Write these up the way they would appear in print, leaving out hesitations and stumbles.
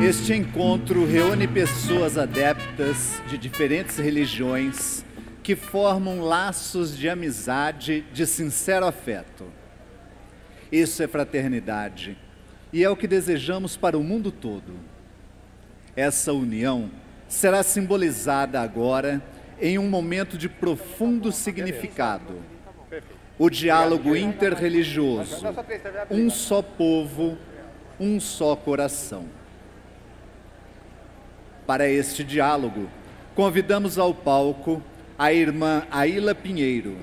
Este encontro reúne pessoas adeptas de diferentes religiões que formam laços de amizade, de sincero afeto. Isso é fraternidade e é o que desejamos para o mundo todo. Essa união será simbolizada agora em um momento de profundo significado. O diálogo interreligioso, um só povo, um só coração. Para este diálogo, convidamos ao palco a irmã Aila Pinheiro.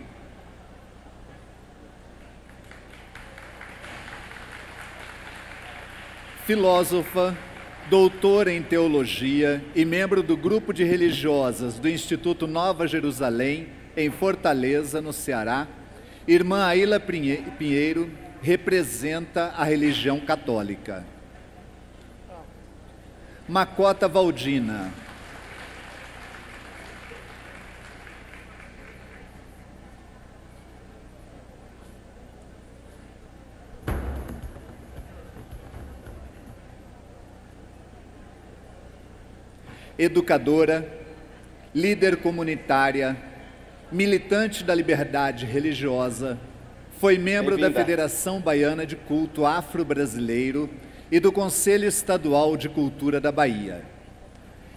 Filósofa, doutora em teologia e membro do grupo de religiosas do Instituto Nova Jerusalém, em Fortaleza, no Ceará, irmã Aila Pinheiro representa a religião católica. Macota Valdina. Educadora, líder comunitária, militante da liberdade religiosa, foi membro da Federação Baiana de Culto Afro-Brasileiro e do Conselho Estadual de Cultura da Bahia.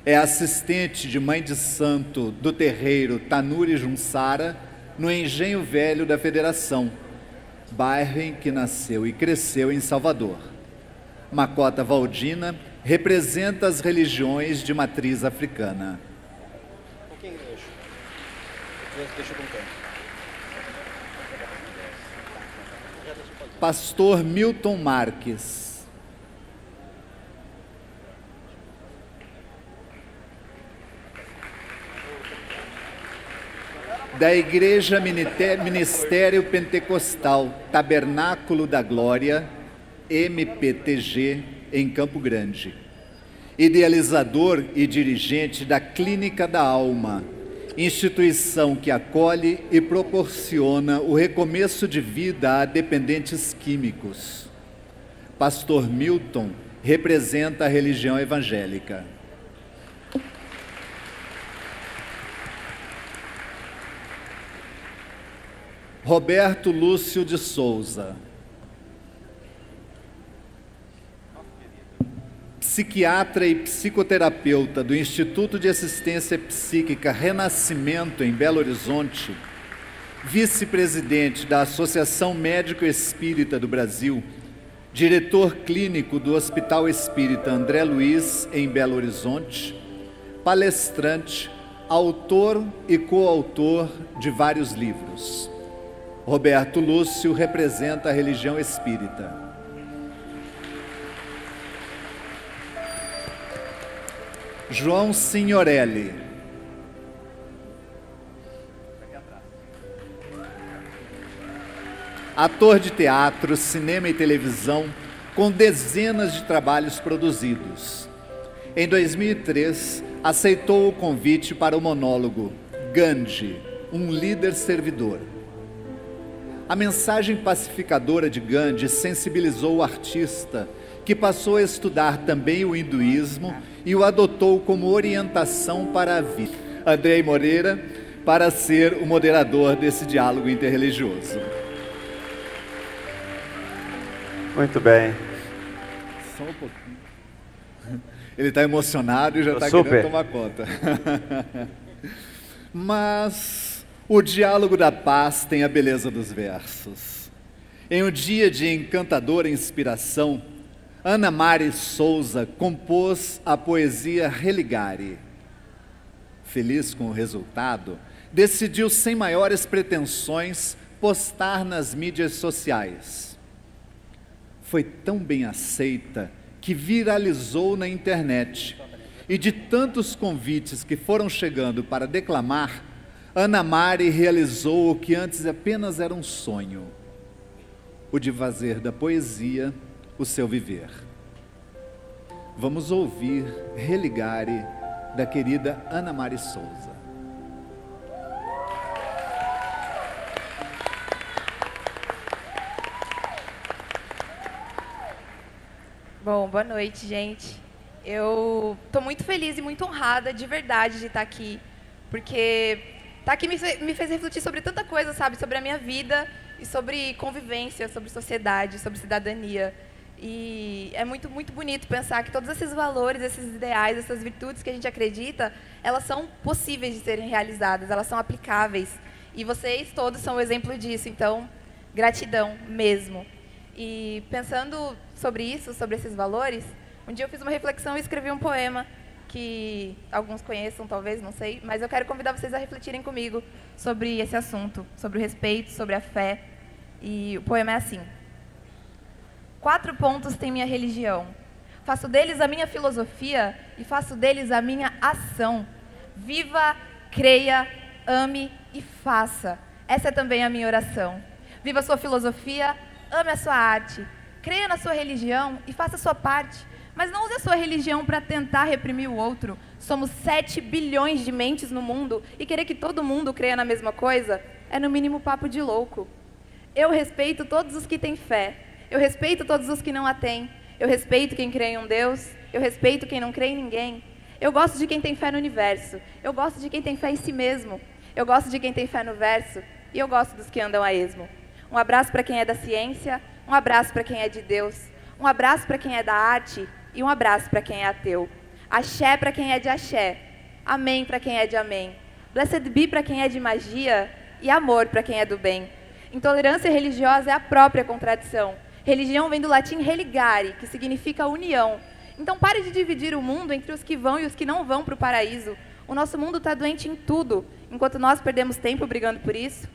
É assistente de mãe de santo do terreiro Tanuri Junsara, no Engenho Velho da Federação, bairro em que nasceu e cresceu em Salvador. Macota Valdina representa as religiões de matriz africana. Pastor Milton Marques. Da Igreja Ministério Pentecostal Tabernáculo da Glória, MPTG, em Campo Grande. Idealizador e dirigente da Clínica da Alma, instituição que acolhe e proporciona o recomeço de vida a dependentes químicos. Pastor Milton representa a religião evangélica. Roberto Lúcio de Souza. Psiquiatra e psicoterapeuta do Instituto de Assistência Psíquica Renascimento, em Belo Horizonte, vice-presidente da Associação Médico Espírita do Brasil, diretor clínico do Hospital Espírita André Luiz, em Belo Horizonte, palestrante, autor e coautor de vários livros. Roberto Lúcio representa a religião espírita. João Signorelli. Ator de teatro, cinema e televisão, com dezenas de trabalhos produzidos. Em 2003, aceitou o convite para o monólogo Gandhi, um líder servidor. A mensagem pacificadora de Gandhi sensibilizou o artista, que passou a estudar também o hinduísmo e o adotou como orientação para a vida. Andrei Moreira, para ser o moderador desse diálogo interreligioso. Muito bem. Só um pouquinho. Ele está emocionado e já está querendo tomar conta. Mas o diálogo da paz tem a beleza dos versos. Em um dia de encantadora inspiração, Ana Mari Souza compôs a poesia Religare. Feliz com o resultado, decidiu, sem maiores pretensões, postar nas mídias sociais. Foi tão bem aceita que viralizou na internet. E de tantos convites que foram chegando para declamar, Ana Mari realizou o que antes apenas era um sonho: o de fazer da poesia o seu viver. Vamos ouvir Religare, da querida Ana Mari Souza. Bom, boa noite, gente. Eu estou muito feliz e muito honrada, de verdade, de estar aqui, porque estar aqui me fez refletir sobre tanta coisa, sabe? Sobre a minha vida e sobre convivência, sobre sociedade, sobre cidadania. E é muito, muito bonito pensar que todos esses valores, esses ideais, essas virtudes que a gente acredita, elas são possíveis de serem realizadas, elas são aplicáveis. E vocês todos são o exemplo disso, então, gratidão mesmo. E pensando sobre isso, sobre esses valores, um dia eu fiz uma reflexão e escrevi um poema que alguns conheçam, talvez, não sei, mas eu quero convidar vocês a refletirem comigo sobre esse assunto, sobre o respeito, sobre a fé. E o poema é assim: 4 pontos tem minha religião. Faço deles a minha filosofia e faço deles a minha ação. Viva, creia, ame e faça. Essa é também a minha oração. Viva a sua filosofia, ame a sua arte. Creia na sua religião e faça a sua parte. Mas não use a sua religião para tentar reprimir o outro. Somos 7 bilhões de mentes no mundo e querer que todo mundo creia na mesma coisa é no mínimo papo de louco. Eu respeito todos os que têm fé. Eu respeito todos os que não a têm. Eu respeito quem crê em um Deus. Eu respeito quem não crê em ninguém. Eu gosto de quem tem fé no universo. Eu gosto de quem tem fé em si mesmo. Eu gosto de quem tem fé no verso. E eu gosto dos que andam a esmo. Um abraço para quem é da ciência. Um abraço para quem é de Deus. Um abraço para quem é da arte. E um abraço para quem é ateu. Axé para quem é de axé. Amém para quem é de amém. Blessed be para quem é de magia. E amor para quem é do bem. Intolerância religiosa é a própria contradição. Religião vem do latim religare, que significa união. Então pare de dividir o mundo entre os que vão e os que não vão para o paraíso. O nosso mundo está doente em tudo, enquanto nós perdemos tempo brigando por isso.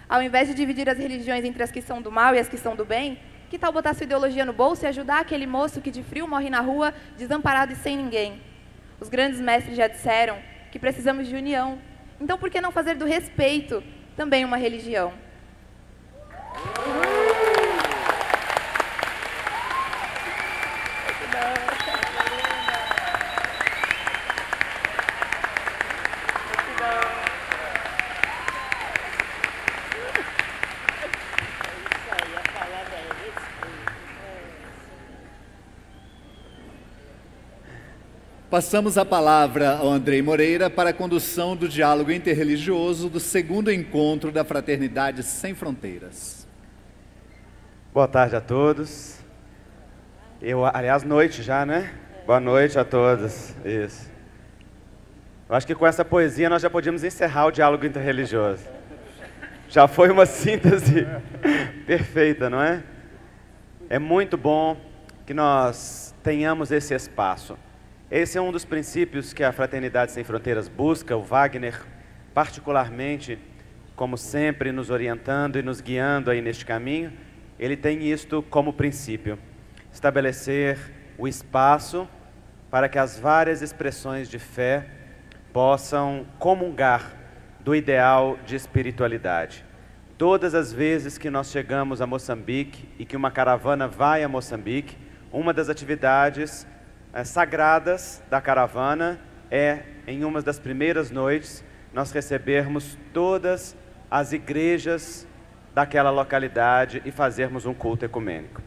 Ao invés de dividir as religiões entre as que são do mal e as que são do bem, que tal botar sua ideologia no bolso e ajudar aquele moço que de frio morre na rua, desamparado e sem ninguém? Os grandes mestres já disseram que precisamos de união. Então por que não fazer do respeito também uma religião? Passamos a palavra ao Andrei Moreira para a condução do diálogo interreligioso do 2º encontro da Fraternidade Sem Fronteiras. Boa tarde a todos. Aliás, noite já, né? Boa noite a todos. Isso. Eu acho que com essa poesia nós já podíamos encerrar o diálogo interreligioso. Já foi uma síntese perfeita, não é? É muito bom que nós tenhamos esse espaço. Esse é um dos princípios que a Fraternidade Sem Fronteiras busca, o Wagner, particularmente, como sempre, nos orientando e nos guiando aí neste caminho, ele tem isto como princípio: estabelecer o espaço para que as várias expressões de fé possam comungar do ideal de espiritualidade. Todas as vezes que nós chegamos a Moçambique e que uma caravana vai a Moçambique, uma das atividades sagradas da caravana é, em uma das primeiras noites, nós recebermos todas as igrejas daquela localidade e fazermos um culto ecumênico.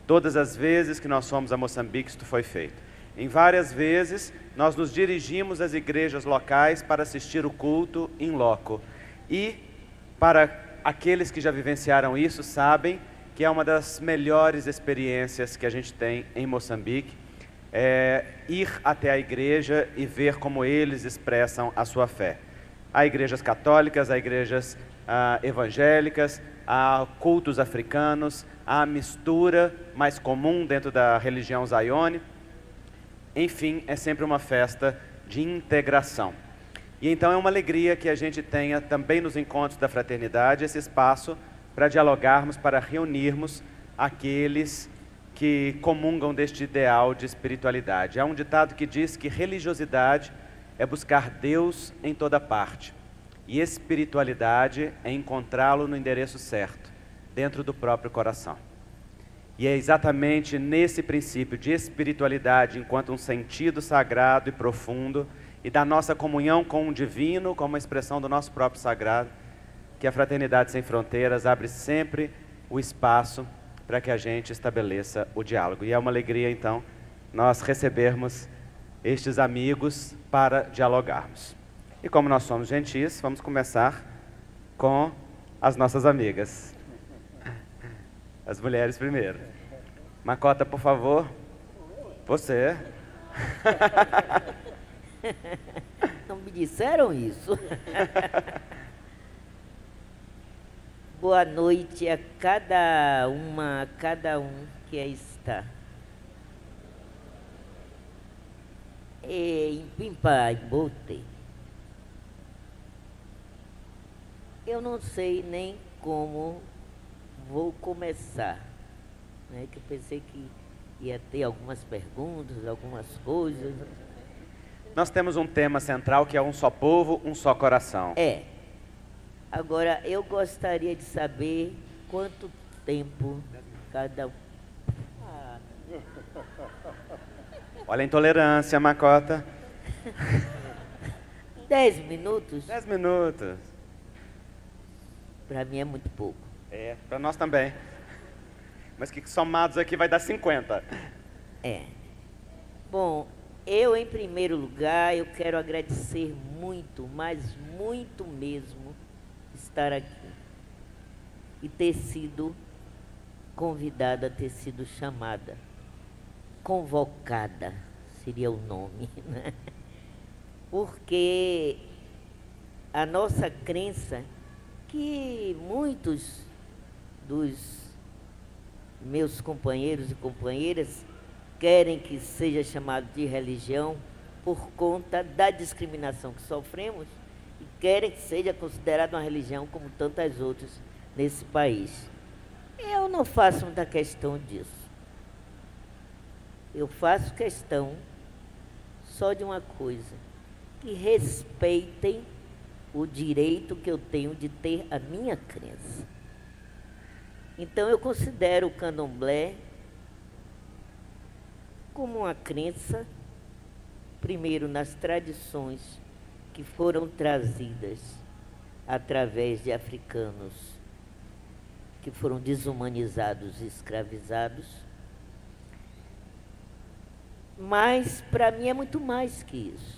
Todas as vezes que nós fomos a Moçambique, isto foi feito. Em várias vezes, nós nos dirigimos às igrejas locais para assistir o culto in loco. E, para aqueles que já vivenciaram isso, sabem que é uma das melhores experiências que a gente tem em Moçambique, ir até a igreja e ver como eles expressam a sua fé. Há igrejas católicas, há igrejas evangélicas, há cultos africanos, há a mistura mais comum dentro da religião Zaione. Enfim, é sempre uma festa de integração. E então é uma alegria que a gente tenha também nos encontros da fraternidade esse espaço para dialogarmos, para reunirmos aqueles que comungam deste ideal de espiritualidade. Há um ditado que diz que religiosidade é buscar Deus em toda parte, e espiritualidade é encontrá-lo no endereço certo, dentro do próprio coração. E é exatamente nesse princípio de espiritualidade, enquanto um sentido sagrado e profundo, e da nossa comunhão com o divino, como uma expressão do nosso próprio sagrado, que a Fraternidade Sem Fronteiras abre sempre o espaço para que a gente estabeleça o diálogo. E é uma alegria, então, nós recebermos estes amigos para dialogarmos. E como nós somos gentis, vamos começar com as nossas amigas. As mulheres primeiro. Macota, por favor. Você. Não me disseram isso. Boa noite a cada uma, a cada um que aí está. Em Pimpaibote, eu não sei nem como vou começar, né? Que eu pensei que ia ter algumas perguntas, algumas coisas. Nós temos um tema central que é um só povo, um só coração. Agora, eu gostaria de saber quanto tempo cada um... Olha a intolerância, Macota. 10 minutos? 10 minutos. Para mim é muito pouco. Para nós também. Mas que somados aqui vai dar 50. Bom, eu, em primeiro lugar, eu quero agradecer muito, mas muito mesmo, estar aqui. E ter sido convidada, ter sido chamada. Convocada, seria o nome, né? Porque a nossa crença, que muitos dos meus companheiros e companheiras querem que seja chamado de religião por conta da discriminação que sofremos e querem que seja considerada uma religião como tantas outras nesse país. Eu não faço muita questão disso. Eu faço questão só de uma coisa, que respeitem o direito que eu tenho de ter a minha crença. Então, eu considero o candomblé como uma crença, primeiro, nas tradições que foram trazidas através de africanos que foram desumanizados e escravizados. Mas, para mim, é muito mais que isso.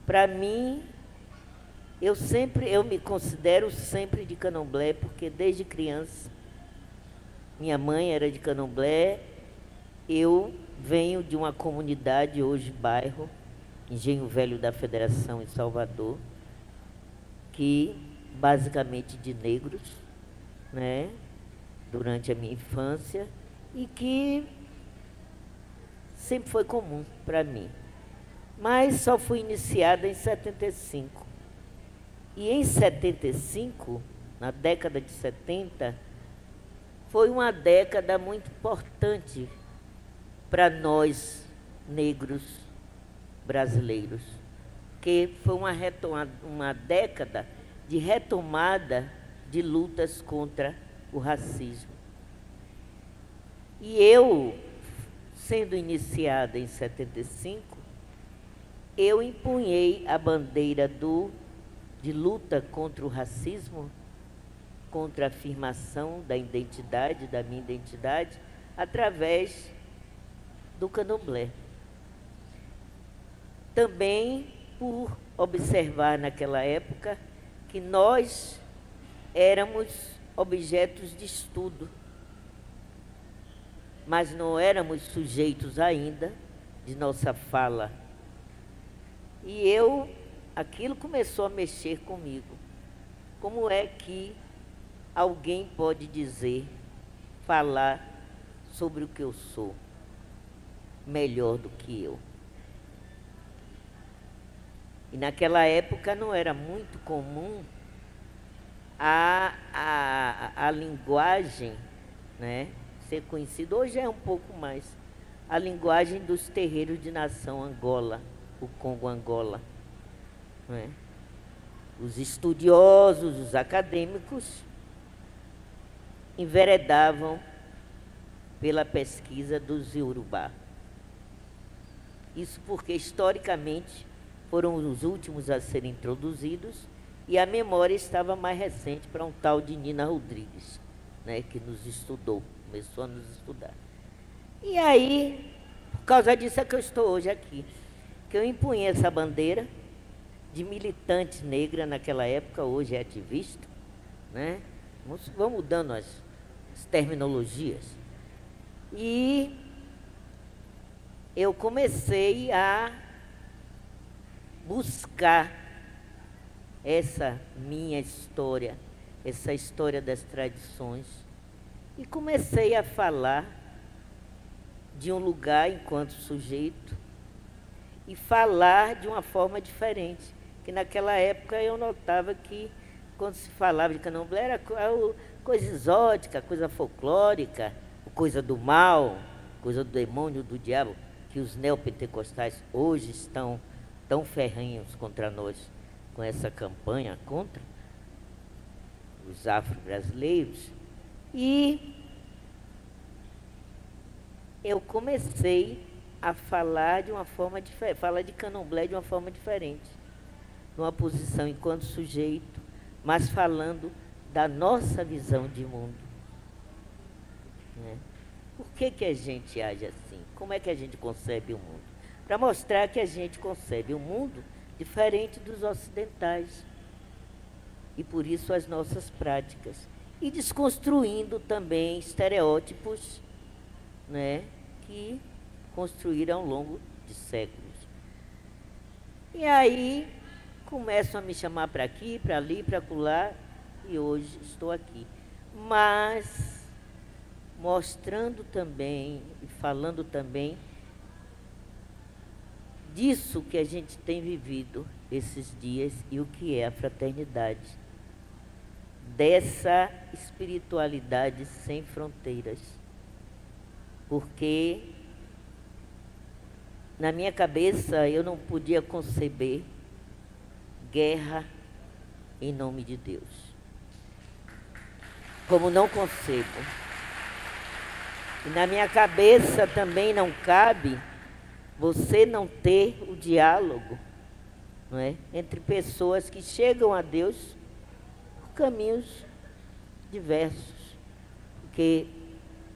Para mim, eu me considero sempre de candomblé, porque desde criança, minha mãe era de candomblé, eu venho de uma comunidade, hoje bairro, Engenho Velho da Federação, em Salvador, que basicamente de negros, né, durante a minha infância, e que sempre foi comum para mim. Mas só fui iniciada em 75. E em 75, na década de 70, foi uma década muito importante para nós, negros brasileiros, que foi uma década de retomada de lutas contra o racismo. E eu, sendo iniciada em 75, eu empunhei a bandeira de luta contra o racismo, contra a afirmação da identidade, da minha identidade, através do candomblé. Também por observar naquela época que nós éramos objetos de estudo, mas não éramos sujeitos ainda de nossa fala. E aquilo começou a mexer comigo. Como é que alguém pode dizer, falar sobre o que eu sou melhor do que eu? E naquela época não era muito comum a linguagem, né, ser conhecida. Hoje é um pouco mais. A linguagem dos terreiros de nação Angola, o Congo Angola. Né? Os estudiosos, os acadêmicos, enveredavam pela pesquisa dos Iorubá. Isso porque, historicamente, foram os últimos a serem introduzidos e a memória estava mais recente para um tal de Nina Rodrigues, né, que nos estudou, começou a nos estudar. E aí, por causa disso é que eu estou hoje aqui. que eu empunhei essa bandeira de militante negra naquela época, hoje é ativista, né? Vamos mudando as terminologias. E eu comecei a buscar essa minha história, essa história das tradições, e comecei a falar de um lugar enquanto sujeito e falar de uma forma diferente, que naquela época eu notava que quando se falava de candomblé era coisa exótica, coisa folclórica, coisa do mal, coisa do demônio, do diabo, que os neopentecostais hoje estão tão ferrenhos contra nós com essa campanha contra os afro-brasileiros. E eu comecei a falar de uma forma diferente, falar de candomblé de uma forma diferente, numa posição enquanto sujeito, mas falando da nossa visão de mundo, né? Por que a gente age assim? Como é que a gente concebe o mundo? Para mostrar que a gente concebe o mundo diferente dos ocidentais. E por isso as nossas práticas. E desconstruindo também estereótipos, né, que construíram ao longo de séculos. E aí começam a me chamar para aqui, para ali, para acolá, e hoje estou aqui. Mas mostrando também e falando também disso que a gente tem vivido esses dias e o que é a fraternidade, dessa espiritualidade sem fronteiras. Porque na minha cabeça eu não podia conceber guerra em nome de Deus. Como não concebo. E na minha cabeça também não cabe você não ter o diálogo, não é, entre pessoas que chegam a Deus por caminhos diversos. Porque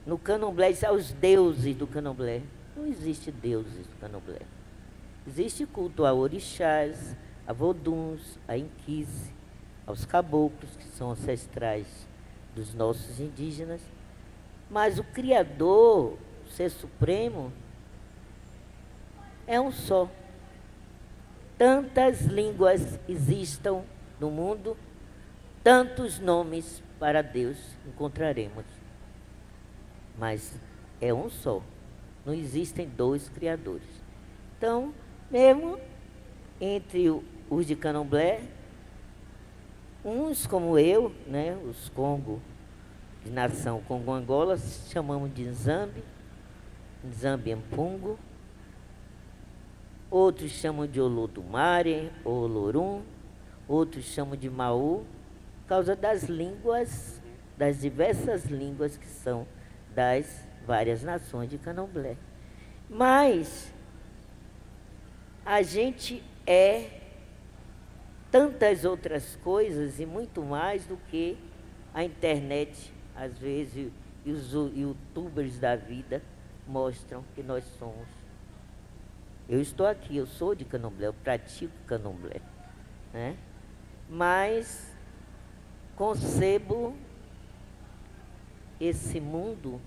no candomblé diz os deuses do candomblé. Não existe deuses do candomblé. Existe culto a orixás, a voduns, a inquice, aos caboclos, que são ancestrais dos nossos indígenas. Mas o Criador, o Ser Supremo, é um só. Tantas línguas existam no mundo, tantos nomes para Deus encontraremos. Mas é um só. Não existem dois criadores. Então, mesmo entre os de candomblé, uns como eu, né, os Congo, de nação Congo-Angola, chamamos de Nzambi, Nzambi-Mpungu. Outros chamam de Olodumare, Olorum. Outros chamam de Maú, por causa das línguas, das diversas línguas que são das várias nações de candomblé. Mas a gente é tantas outras coisas e muito mais do que a internet, às vezes, e os youtubers da vida mostram que nós somos. Eu estou aqui, eu sou de candomblé, eu pratico candomblé, né? Mas concebo esse mundo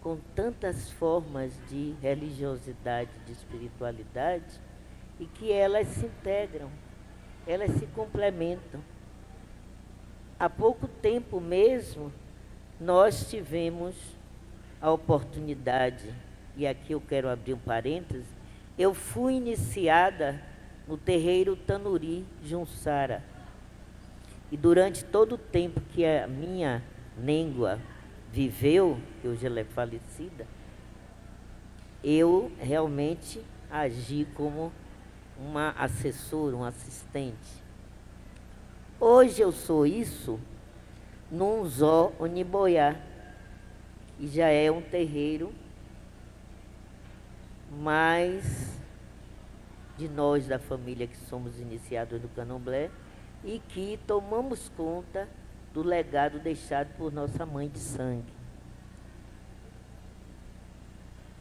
com tantas formas de religiosidade, de espiritualidade, e que elas se integram, elas se complementam. Há pouco tempo mesmo, nós tivemos a oportunidade, e aqui eu quero abrir um parêntese, eu fui iniciada no terreiro Tanuri Junsara. E durante todo o tempo que a minha Nengua viveu, que hoje ela é falecida, eu realmente agi como uma assessora, um assistente. Hoje eu sou isso num Zó Oniboiá, que já é um terreiro mais de nós da família que somos iniciados no candomblé e que tomamos conta do legado deixado por nossa mãe de sangue.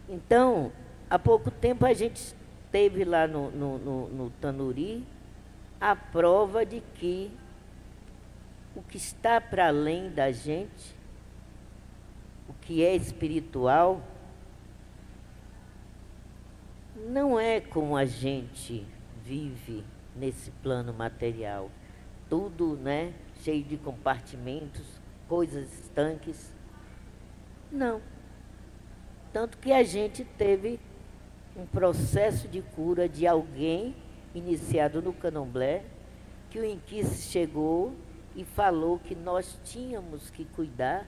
Então, Há pouco tempo a gente teve lá no Tanuri a prova de que o que está para além da gente, o que é espiritual, não é como a gente vive nesse plano material. Tudo, né, cheio de compartimentos, coisas estanques. Não. Tanto que a gente teve um processo de cura de alguém iniciado no Candomblé, que o Inquice chegou e falou que nós tínhamos que cuidar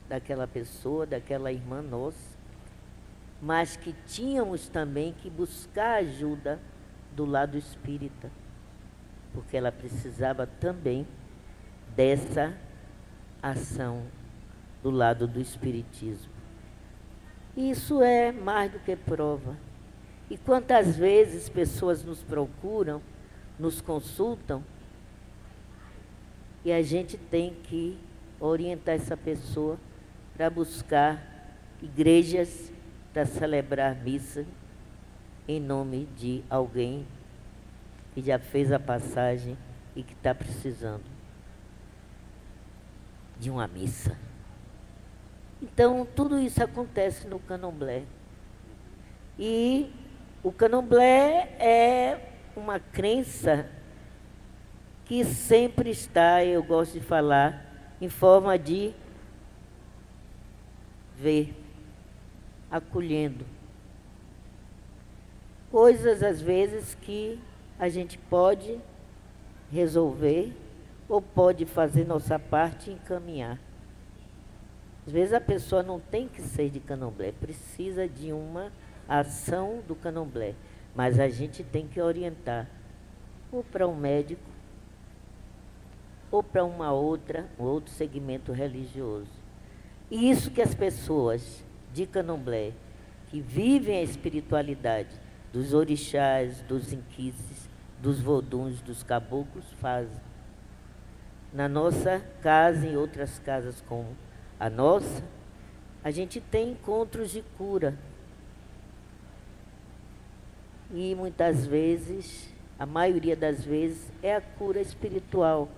daquela pessoa, daquela irmã nossa, mas que tínhamos também que buscar ajuda do lado espírita, porque ela precisava também dessa ação do lado do espiritismo. Isso é mais do que prova. E quantas vezes pessoas nos procuram, nos consultam, e a gente tem que orientar essa pessoa para buscar igrejas para celebrar missa em nome de alguém que já fez a passagem e que está precisando de uma missa. Então, tudo isso acontece no Candomblé. E o Candomblé é uma crença que sempre está, eu gosto de falar, em forma de ver, acolhendo. Coisas, às vezes, que a gente pode resolver ou pode fazer nossa parte e encaminhar. Às vezes a pessoa não tem que ser de Candomblé, precisa de uma ação do Candomblé, mas a gente tem que orientar ou para um médico ou para um outro segmento religioso. E isso que as pessoas de Candomblé, que vivem a espiritualidade dos orixás, dos inquices, dos voduns, dos caboclos, fazem. Na nossa casa e em outras casas como a nossa, a gente tem encontros de cura. E muitas vezes, a maioria das vezes, é a cura espiritual.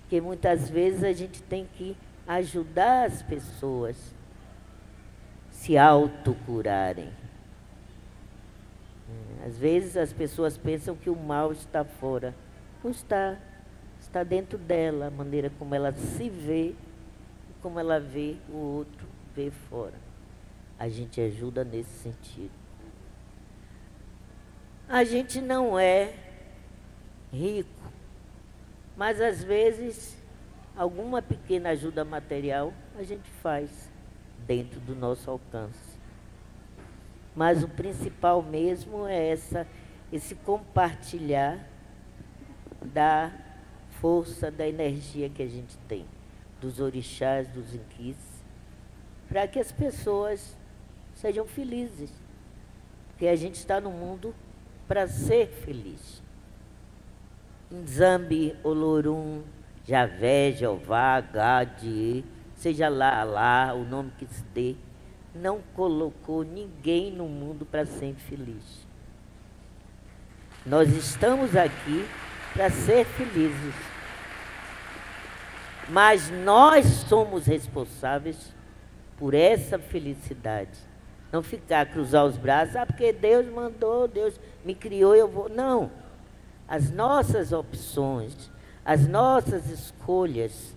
Porque muitas vezes a gente tem que ajudar as pessoas a se autocurarem. Às vezes as pessoas pensam que o mal está fora. Não está. Está dentro dela, a maneira como ela se vê, como ela vê o outro, vê fora. A gente ajuda nesse sentido. A gente não é rico, mas às vezes alguma pequena ajuda material a gente faz dentro do nosso alcance. Mas o principal mesmo é esse compartilhar da força, da energia que a gente tem, dos orixás, dos inquices, para que as pessoas sejam felizes. Porque a gente está no mundo para ser feliz. Nzambi, Olorum, Javé, Jeová, Gade, seja lá, Alá, o nome que se dê, não colocou ninguém no mundo para ser infeliz. Nós estamos aqui para ser felizes. Mas nós somos responsáveis por essa felicidade. Não ficar, cruzar os braços, porque Deus mandou, Deus me criou, eu vou. Não. As nossas opções, as nossas escolhas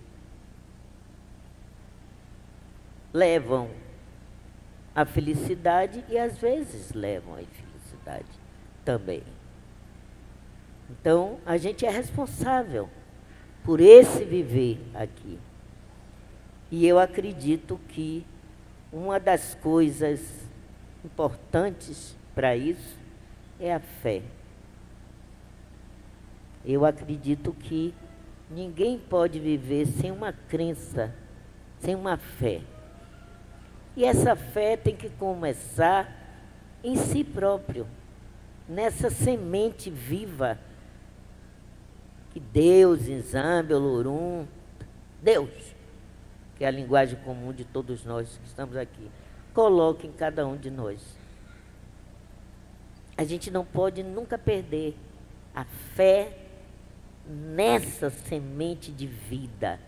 levam à felicidade e às vezes levam à infelicidade também. Então, a gente é responsável por esse viver aqui. E eu acredito que uma das coisas importantes para isso é a fé. Eu acredito que ninguém pode viver sem uma crença, sem uma fé. E essa fé tem que começar em si próprio, nessa semente viva que Deus, Nzambi, Olorum, Deus, que é a linguagem comum de todos nós que estamos aqui, coloca em cada um de nós. A gente não pode nunca perder a fé nessa semente de vida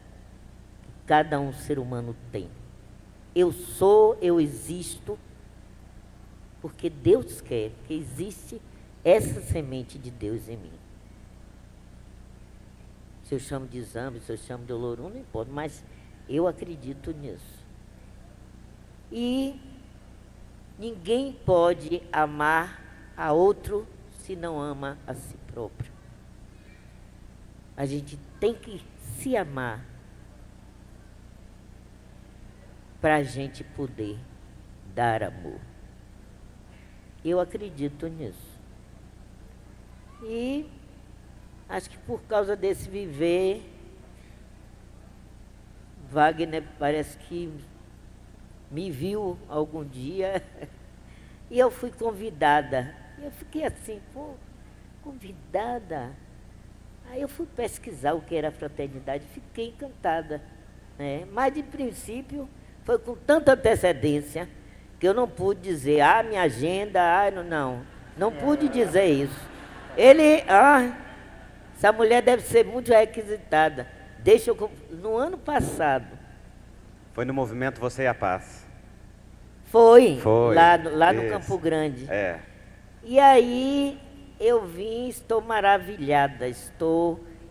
que cada um ser humano tem. Eu sou, eu existo, porque Deus quer, que existe essa semente de Deus em mim. Se eu chamo de Zambi, se eu chamo de Olorum, não importa, mas eu acredito nisso. E ninguém pode amar a outro se não ama a si próprio. A gente tem que se amar para a gente poder dar amor. Eu acredito nisso. E acho que por causa desse viver, Wagner parece que me viu algum dia e eu fui convidada. Eu fiquei assim, pô, convidada. Aí eu fui pesquisar o que era fraternidade, fiquei encantada, né? Mas de princípio foi com tanta antecedência que eu não pude dizer, minha agenda, não pude dizer isso. Essa mulher deve ser muito requisitada. No ano passado. Foi no movimento Você e a Paz. Foi. Lá no Isso. Campo Grande. É. E aí eu vim, estou maravilhada,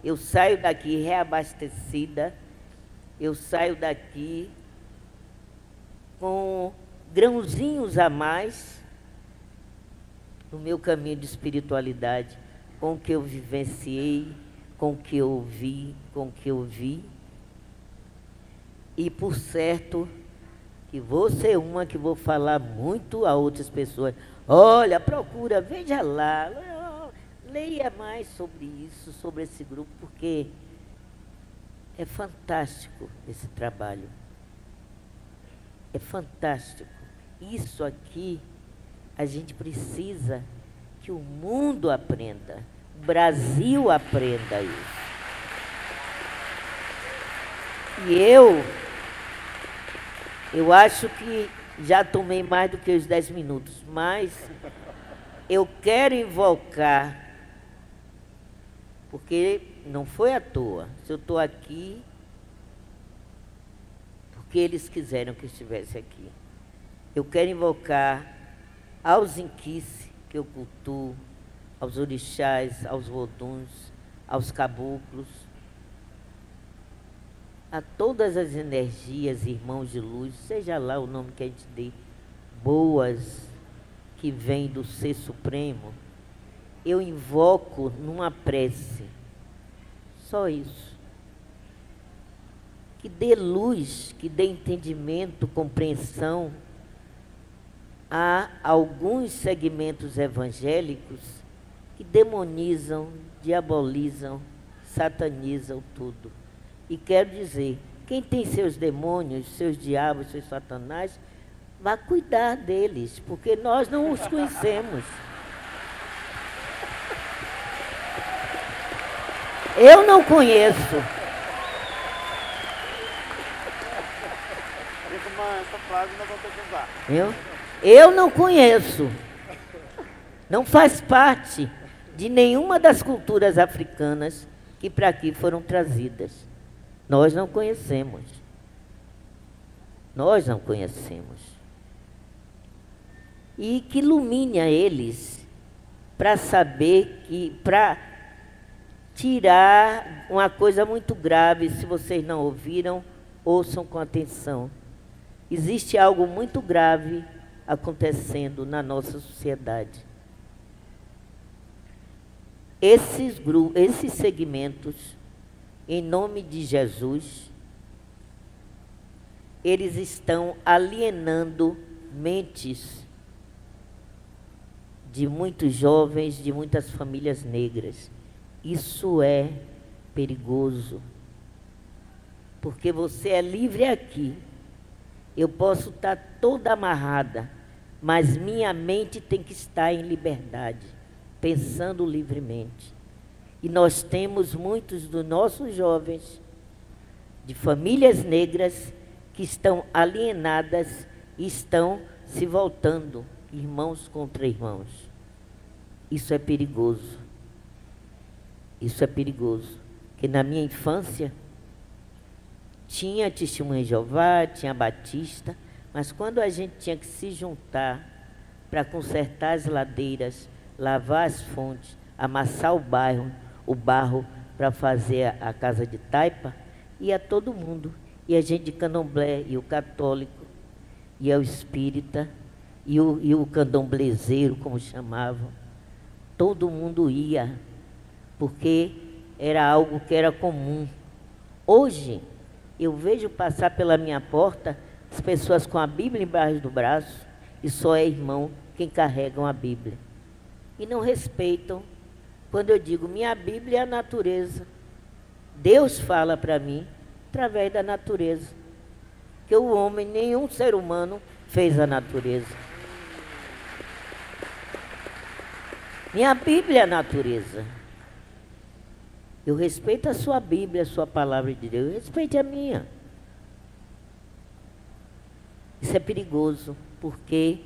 eu saio daqui reabastecida, eu saio daqui com grãozinhos a mais no meu caminho de espiritualidade, com o que eu vivenciei, com o que eu vi, com o que eu vi. E por certo que vou ser uma que vou falar muito a outras pessoas. Olha, procura, veja lá, leia mais sobre isso, sobre esse grupo, porque é fantástico esse trabalho. É fantástico. Isso aqui, a gente precisa que o mundo aprenda, o Brasil aprenda isso. E eu acho que já tomei mais do que os 10 minutos, mas eu quero invocar, porque não foi à toa. Se eu estou aqui, porque eles quiseram que eu estivesse aqui. Eu quero invocar aos Inquice, que eu cultuo, aos orixás, aos voduns, aos caboclos, a todas as energias, irmãos de luz, seja lá o nome que a gente dê, boas, que vêm do Ser Supremo, eu invoco numa prece, só isso. Que dê luz, que dê entendimento, compreensão a alguns segmentos evangélicos que demonizam, diabolizam, satanizam tudo. E quero dizer, quem tem seus demônios, seus diabos, seus satanás, vá cuidar deles, porque nós não os conhecemos. Eu não conheço. Essa frase nós vamos ter que usar. Eu não conheço. Não faz parte de nenhuma das culturas africanas que para aqui foram trazidas. Nós não conhecemos. Nós não conhecemos. E que ilumine a eles para saber que, para tirar uma coisa muito grave, se vocês não ouviram, ouçam com atenção. Existe algo muito grave acontecendo na nossa sociedade. Esses segmentos, em nome de Jesus, eles estão alienando mentes de muitos jovens, de muitas famílias negras. Isso é perigoso, porque você é livre aqui. Eu posso estar toda amarrada, mas minha mente tem que estar em liberdade, pensando livremente. E nós temos muitos dos nossos jovens, de famílias negras, que estão alienadas e estão se voltando, irmãos contra irmãos. Isso é perigoso. Isso é perigoso. Porque na minha infância, tinha Testemunha de Jeová, tinha Batista, mas quando a gente tinha que se juntar para consertar as ladeiras, lavar as fontes, amassar o barro para fazer a casa de taipa, ia todo mundo. Ia gente de candomblé, e o católico, ia o espírita, e o candomblezeiro, como chamavam. Todo mundo ia, porque era algo que era comum. Hoje, eu vejo passar pela minha porta as pessoas com a Bíblia embaixo do braço, e só é irmão quem carregam a Bíblia. E não respeitam. Quando eu digo, minha Bíblia é a natureza. Deus fala para mim através da natureza. Que o homem, nenhum ser humano, fez a natureza. Minha Bíblia é a natureza. Eu respeito a sua Bíblia, a sua palavra de Deus. Respeite a minha. Isso é perigoso, porque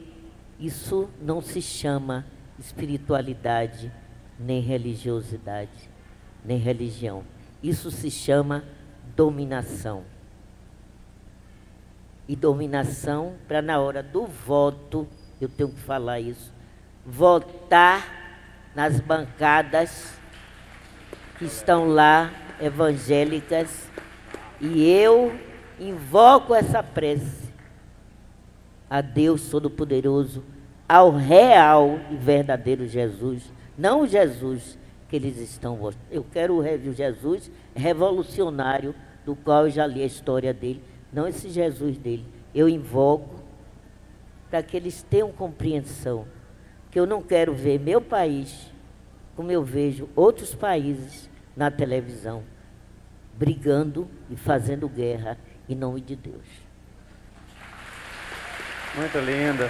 isso não se chama espiritualidade, nem religiosidade, nem religião. Isso se chama dominação. E dominação, para na hora do voto, eu tenho que falar isso, votar nas bancadas que estão lá, evangélicas, e eu invoco essa prece a Deus Todo-Poderoso, ao real e verdadeiro Jesus, não o Jesus que eles estão mostrando. Eu quero o Jesus revolucionário, do qual eu já li a história dele, não esse Jesus dele. Eu invoco para que eles tenham compreensão, que eu não quero ver meu país como eu vejo outros países na televisão, brigando e fazendo guerra em nome de Deus. Muito linda.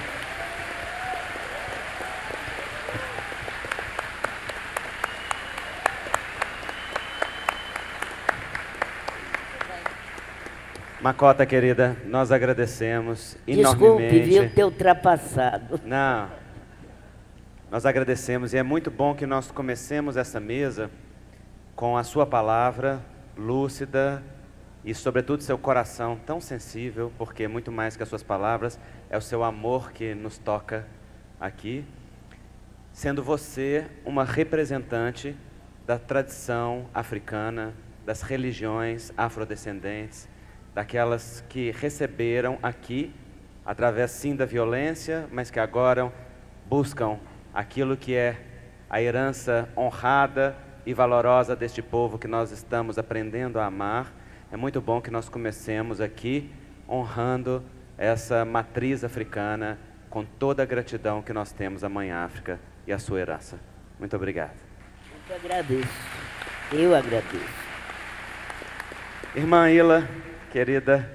Macota, querida, nós agradecemos enormemente. Desculpe, viu, ter ultrapassado. Não, nós agradecemos e é muito bom que nós comecemos essa mesa com a sua palavra lúcida e, sobretudo, seu coração tão sensível, porque muito mais que as suas palavras, é o seu amor que nos toca aqui, sendo você uma representante da tradição africana, das religiões afrodescendentes, daquelas que receberam aqui, através sim da violência, mas que agora buscam aquilo que é a herança honrada e valorosa deste povo que nós estamos aprendendo a amar. É muito bom que nós comecemos aqui honrando essa matriz africana com toda a gratidão que nós temos à Mãe África e à sua herança. Muito obrigado. Eu agradeço. Eu agradeço. Irmã Ila, querida,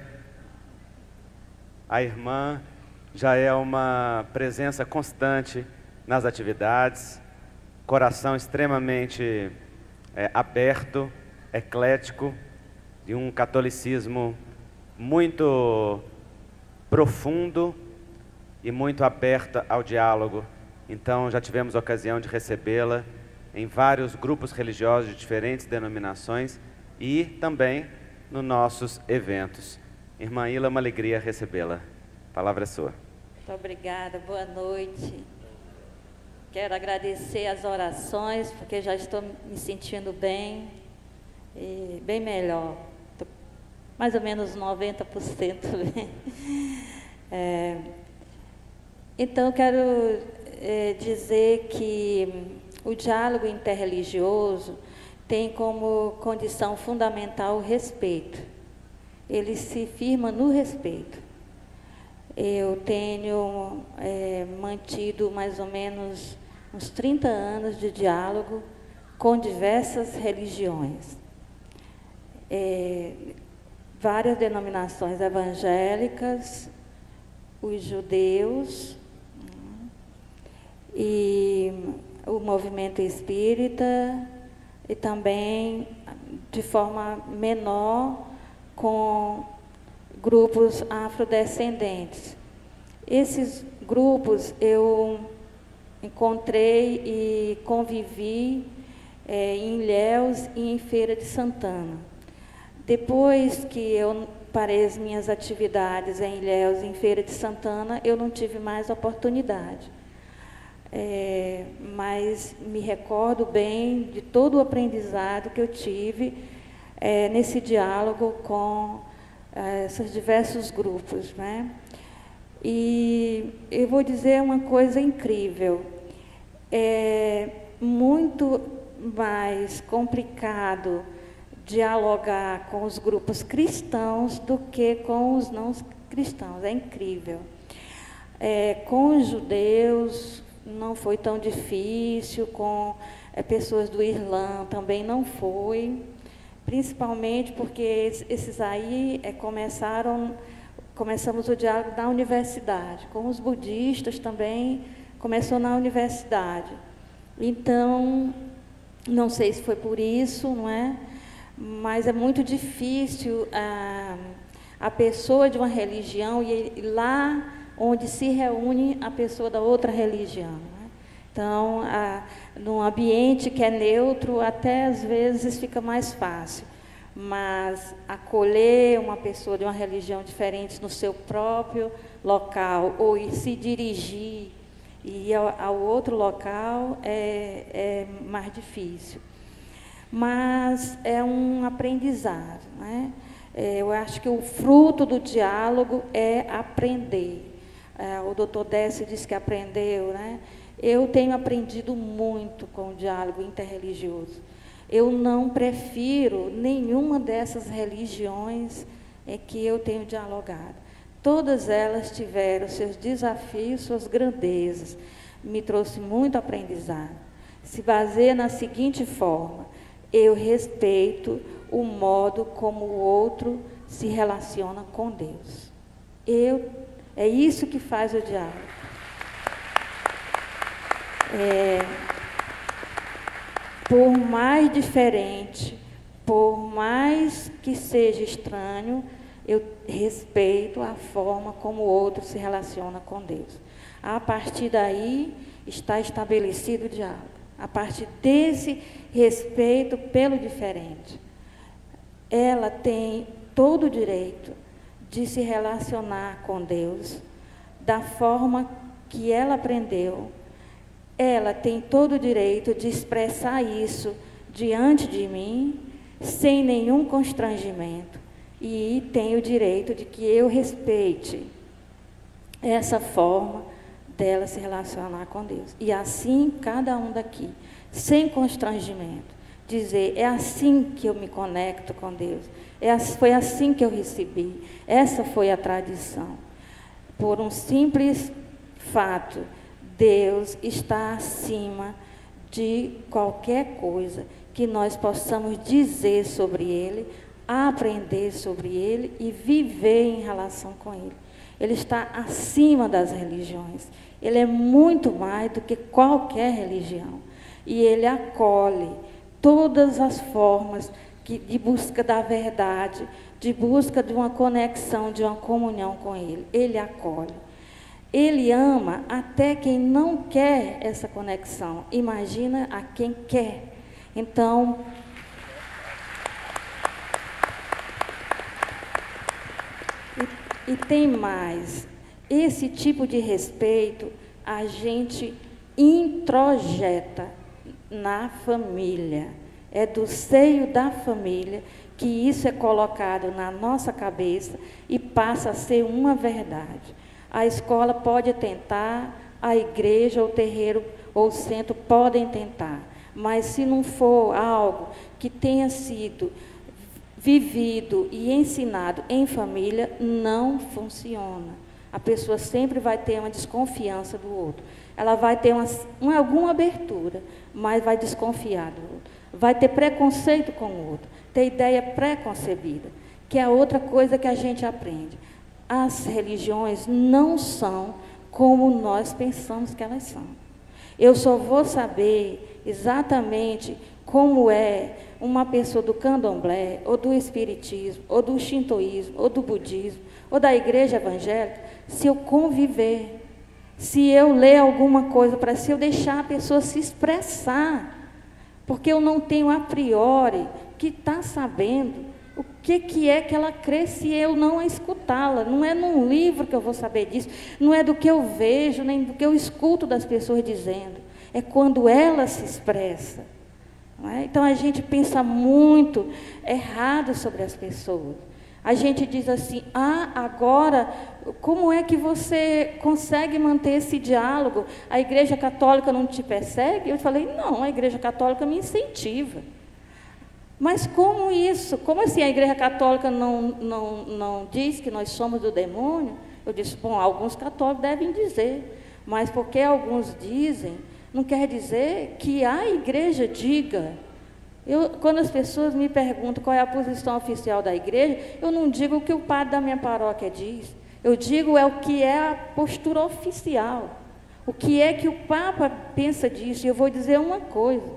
a irmã já é uma presença constante nas atividades, coração extremamente aberto, eclético, de um catolicismo muito profundo e muito aberto ao diálogo. Então, já tivemos a ocasião de recebê-la em vários grupos religiosos de diferentes denominações e também nos nossos eventos. Irmã Ila, é uma alegria recebê-la. A palavra é sua. Muito obrigada, boa noite. Quero agradecer as orações, porque já estou me sentindo bem, e bem melhor. Tô mais ou menos 90% bem. Então, quero dizer que o diálogo interreligioso tem como condição fundamental o respeito. Ele se firma no respeito. Eu tenho mantido mais ou menos uns 30 anos de diálogo com diversas religiões. Várias denominações evangélicas, os judeus e o movimento espírita, e também, de forma menor, com grupos afrodescendentes. Esses grupos eu encontrei e convivi em Ilhéus e em Feira de Santana. Depois que eu parei as minhas atividades em Ilhéus e em Feira de Santana, eu não tive mais oportunidade. Mas me recordo bem de todo o aprendizado que eu tive nesse diálogo com esses diversos grupos, né? E eu vou dizer uma coisa incrível. É muito mais complicado dialogar com os grupos cristãos do que com os não cristãos. É incrível. Com os judeus não foi tão difícil, com pessoas do Islã também não foi, principalmente porque esses aí começamos o diálogo na universidade. Com os budistas também começou na universidade. Então, não sei se foi por isso, não é? Mas é muito difícil a pessoa de uma religião ir lá onde se reúne a pessoa da outra religião, né? Então, num ambiente que é neutro, até às vezes fica mais fácil. Mas acolher uma pessoa de uma religião diferente no seu próprio local, ou ir se dirigir e ir ao outro local, é mais difícil. Mas é um aprendizado, né? Eu acho que o fruto do diálogo é aprender. O doutor Décio disse que aprendeu, né? Eu tenho aprendido muito com o diálogo interreligioso. Eu não prefiro nenhuma dessas religiões que eu tenho dialogado. Todas elas tiveram seus desafios, suas grandezas. Me trouxe muito aprendizado. Se baseia na seguinte forma: eu respeito o modo como o outro se relaciona com Deus. É isso que faz o diálogo. Por mais diferente, por mais que seja estranho, eu respeito a forma como o outro se relaciona com Deus. A partir daí está estabelecido o diálogo. A partir desse respeito pelo diferente, ela tem todo o direito de se relacionar com Deus da forma que ela aprendeu. Ela tem todo o direito de expressar isso diante de mim, sem nenhum constrangimento. E tem o direito de que eu respeite essa forma dela se relacionar com Deus. E assim, cada um daqui, sem constrangimento, dizer: é assim que eu me conecto com Deus, foi assim que eu recebi, essa foi a tradição. Por um simples fato, Deus está acima de qualquer coisa que nós possamos dizer sobre Ele, aprender sobre Ele e viver em relação com Ele. Ele está acima das religiões. Ele é muito mais do que qualquer religião. E Ele acolhe todas as formas de busca da verdade, de busca de uma conexão, de uma comunhão com Ele. Ele acolhe. Ele ama até quem não quer essa conexão. Imagina a quem quer. Então, e tem mais. Esse tipo de respeito a gente introjeta na família. É do seio da família que isso é colocado na nossa cabeça e passa a ser uma verdade. A escola pode tentar, a igreja, o terreiro ou o centro podem tentar, mas se não for algo que tenha sido vivido e ensinado em família, não funciona. A pessoa sempre vai ter uma desconfiança do outro. Ela vai ter alguma abertura, mas vai desconfiar do outro. Vai ter preconceito com o outro, ter ideia pré-concebida, que é outra coisa que a gente aprende. As religiões não são como nós pensamos que elas são. Eu só vou saber exatamente como é uma pessoa do candomblé, ou do espiritismo, ou do shintoísmo, ou do budismo, ou da igreja evangélica, se eu conviver, se eu ler alguma coisa, se eu deixar a pessoa se expressar, porque eu não tenho a priori que está sabendo o que é que ela crê se eu não a escutá-la. Não é num livro que eu vou saber disso, não é do que eu vejo, nem do que eu escuto das pessoas dizendo, é quando ela se expressa. Não é? Então a gente pensa muito errado sobre as pessoas. A gente diz assim, agora, como é que você consegue manter esse diálogo? A Igreja Católica não te persegue? Eu falei, não, a Igreja Católica me incentiva. Mas como isso? Como assim a Igreja Católica não diz que nós somos do demônio? Eu disse, bom, alguns católicos devem dizer, mas porque alguns dizem, não quer dizer que a Igreja diga. Quando as pessoas me perguntam qual é a posição oficial da igreja, eu não digo o que o padre da minha paróquia diz. Eu digo o que é a postura oficial. O que é que o Papa pensa disso? E eu vou dizer uma coisa.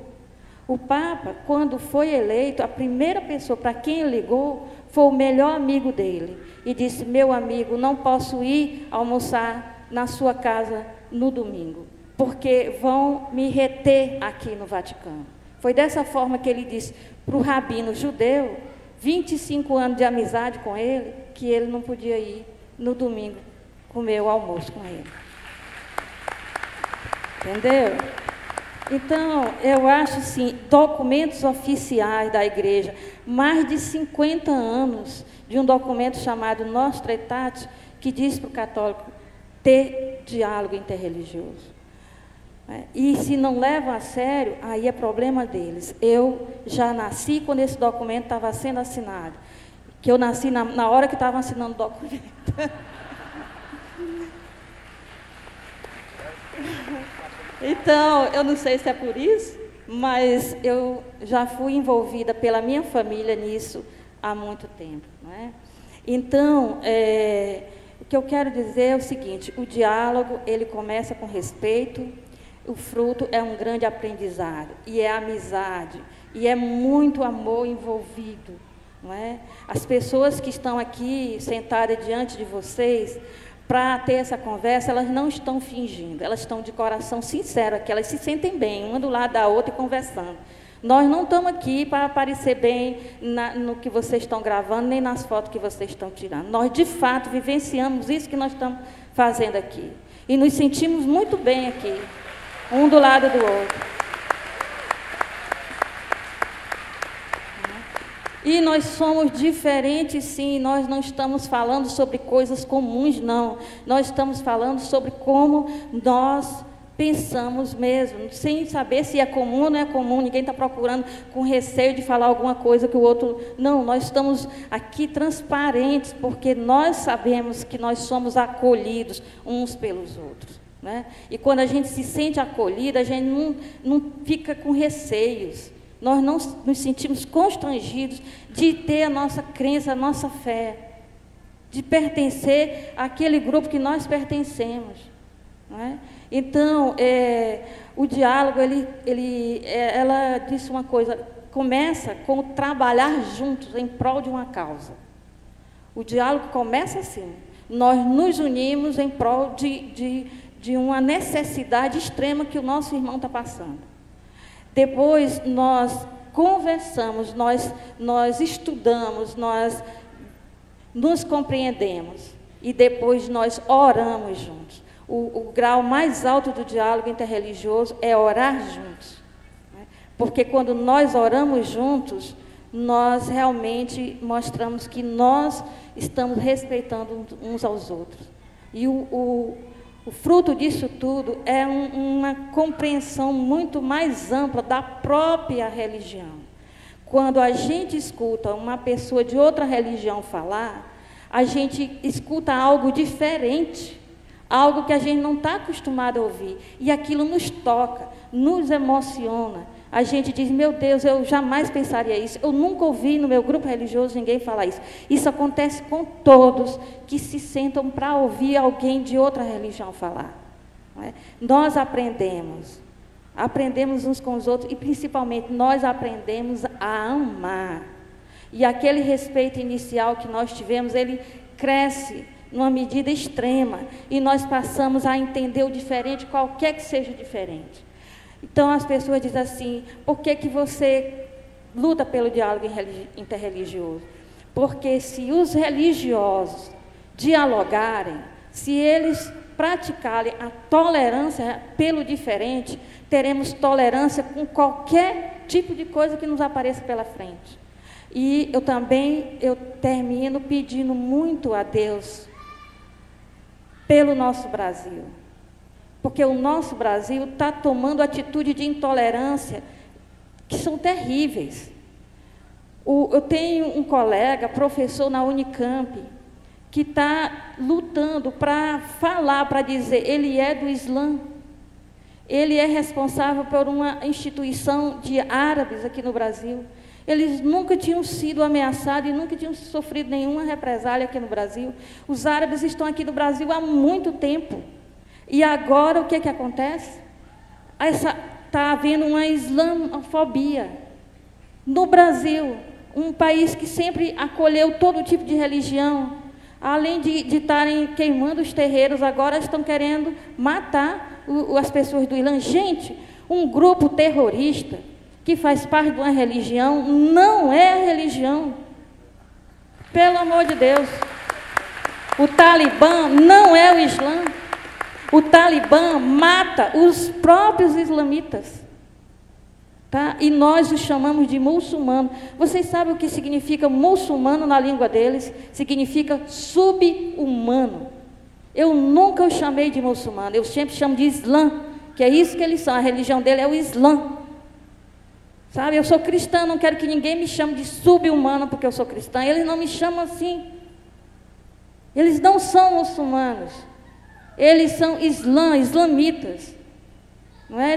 O Papa, quando foi eleito, a primeira pessoa para quem ele ligou foi o melhor amigo dele. E disse, meu amigo, não posso ir almoçar na sua casa no domingo, porque vão me reter aqui no Vaticano. Foi dessa forma que ele disse para o rabino judeu, 25 anos de amizade com ele, que ele não podia ir no domingo comer o almoço com ele. Entendeu? Então, eu acho assim, documentos oficiais da igreja, mais de 50 anos de um documento chamado Nostra Aetate, que diz para o católico ter diálogo interreligioso. E se não levam a sério, aí é problema deles. Eu já nasci quando esse documento estava sendo assinado. Que eu nasci na hora que estavam assinando o documento. Então, eu não sei se é por isso, mas eu já fui envolvida pela minha família nisso há muito tempo. Não é? Então, o que eu quero dizer é o seguinte, o diálogo, ele começa com respeito. O fruto é um grande aprendizado, e é amizade, e é muito amor envolvido, não é? As pessoas que estão aqui sentadas diante de vocês, para ter essa conversa, elas não estão fingindo, elas estão de coração sincero aqui, elas se sentem bem, uma do lado da outra e conversando. Nós não estamos aqui para aparecer bem no que vocês estão gravando, nem nas fotos que vocês estão tirando. Nós, de fato, vivenciamos isso que nós estamos fazendo aqui, e nos sentimos muito bem aqui. Um do lado do outro. E nós somos diferentes, sim. Nós não estamos falando sobre coisas comuns, não. Nós estamos falando sobre como nós pensamos mesmo, sem saber se é comum ou não é comum. Ninguém está procurando com receio de falar alguma coisa que o outro... Não, nós estamos aqui transparentes, porque nós sabemos que nós somos acolhidos uns pelos outros. Né? E quando a gente se sente acolhida, a gente não fica com receios. Nós não nos sentimos constrangidos de ter a nossa crença, a nossa fé, de pertencer àquele grupo que nós pertencemos. Não é? Então, o diálogo, ela disse uma coisa, começa com trabalhar juntos em prol de uma causa. O diálogo começa assim, nós nos unimos em prol de uma necessidade extrema que o nosso irmão está passando. Depois nós conversamos, nós estudamos, nós nos compreendemos e depois nós oramos juntos. O grau mais alto do diálogo interreligioso é orar juntos. Né? Porque quando nós oramos juntos, nós realmente mostramos que nós estamos respeitando uns aos outros. E o fruto disso tudo é uma compreensão muito mais ampla da própria religião. Quando a gente escuta uma pessoa de outra religião falar, a gente escuta algo diferente, algo que a gente não está acostumado a ouvir, e aquilo nos toca, nos emociona. A gente diz, meu Deus, eu jamais pensaria isso, eu nunca ouvi no meu grupo religioso ninguém falar isso. Isso acontece com todos que se sentam para ouvir alguém de outra religião falar. Não é? Nós aprendemos uns com os outros, e principalmente nós aprendemos a amar. E aquele respeito inicial que nós tivemos, ele cresce numa medida extrema, e nós passamos a entender o diferente, qualquer que seja o diferente. Então as pessoas dizem assim: por que que você luta pelo diálogo interreligioso? Porque se os religiosos dialogarem, se eles praticarem a tolerância pelo diferente, teremos tolerância com qualquer tipo de coisa que nos apareça pela frente. E eu termino pedindo muito a Deus pelo nosso Brasil, porque o nosso Brasil está tomando atitude de intolerância que são terríveis. Eu tenho um colega, professor na Unicamp, que está lutando para falar, para dizer, ele é do Islã. Ele é responsável por uma instituição de árabes aqui no Brasil. Eles nunca tinham sido ameaçados e nunca tinham sofrido nenhuma represália aqui no Brasil. Os árabes estão aqui no Brasil há muito tempo. E agora o que acontece? Está havendo uma islamofobia no Brasil, um país que sempre acolheu todo tipo de religião. Além de estarem queimando os terreiros, agora estão querendo matar as pessoas do Islã. Gente, um grupo terrorista que faz parte de uma religião não é religião. Pelo amor de Deus. O Talibã não é o Islã. O Talibã mata os próprios islamitas. Tá? E nós os chamamos de muçulmano. Vocês sabem o que significa muçulmano na língua deles? Significa sub-humano. Eu nunca os chamei de muçulmano, eu sempre chamo de Islã, que é isso que eles são, a religião dele é o Islã. Sabe, eu sou cristã, não quero que ninguém me chame de sub-humano porque eu sou cristã. Eles não me chamam assim. Eles não são muçulmanos. Eles são islamitas.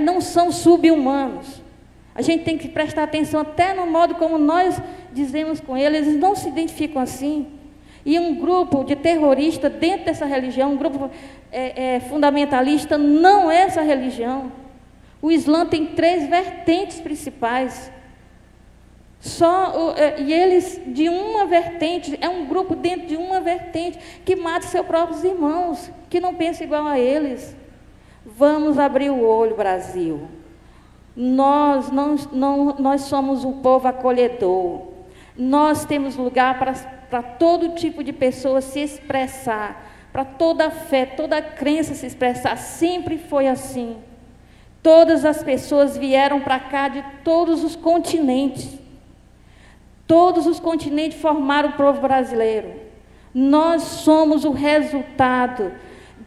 Não são sub-humanos. A gente tem que prestar atenção até no modo como nós dizemos com eles. Eles não se identificam assim. E um grupo de terroristas dentro dessa religião, um grupo fundamentalista, não é essa religião. O Islã tem 3 vertentes principais. E eles, de uma vertente, é um grupo dentro de uma vertente que mata seus próprios irmãos, que não pensa igual a eles. Vamos abrir o olho, Brasil. Nós somos um povo acolhedor. Nós temos lugar para todo tipo de pessoa se expressar, para toda a fé, toda a crença se expressar. Sempre foi assim. Todas as pessoas vieram para cá de todos os continentes. Todos os continentes formaram o povo brasileiro. Nós somos o resultado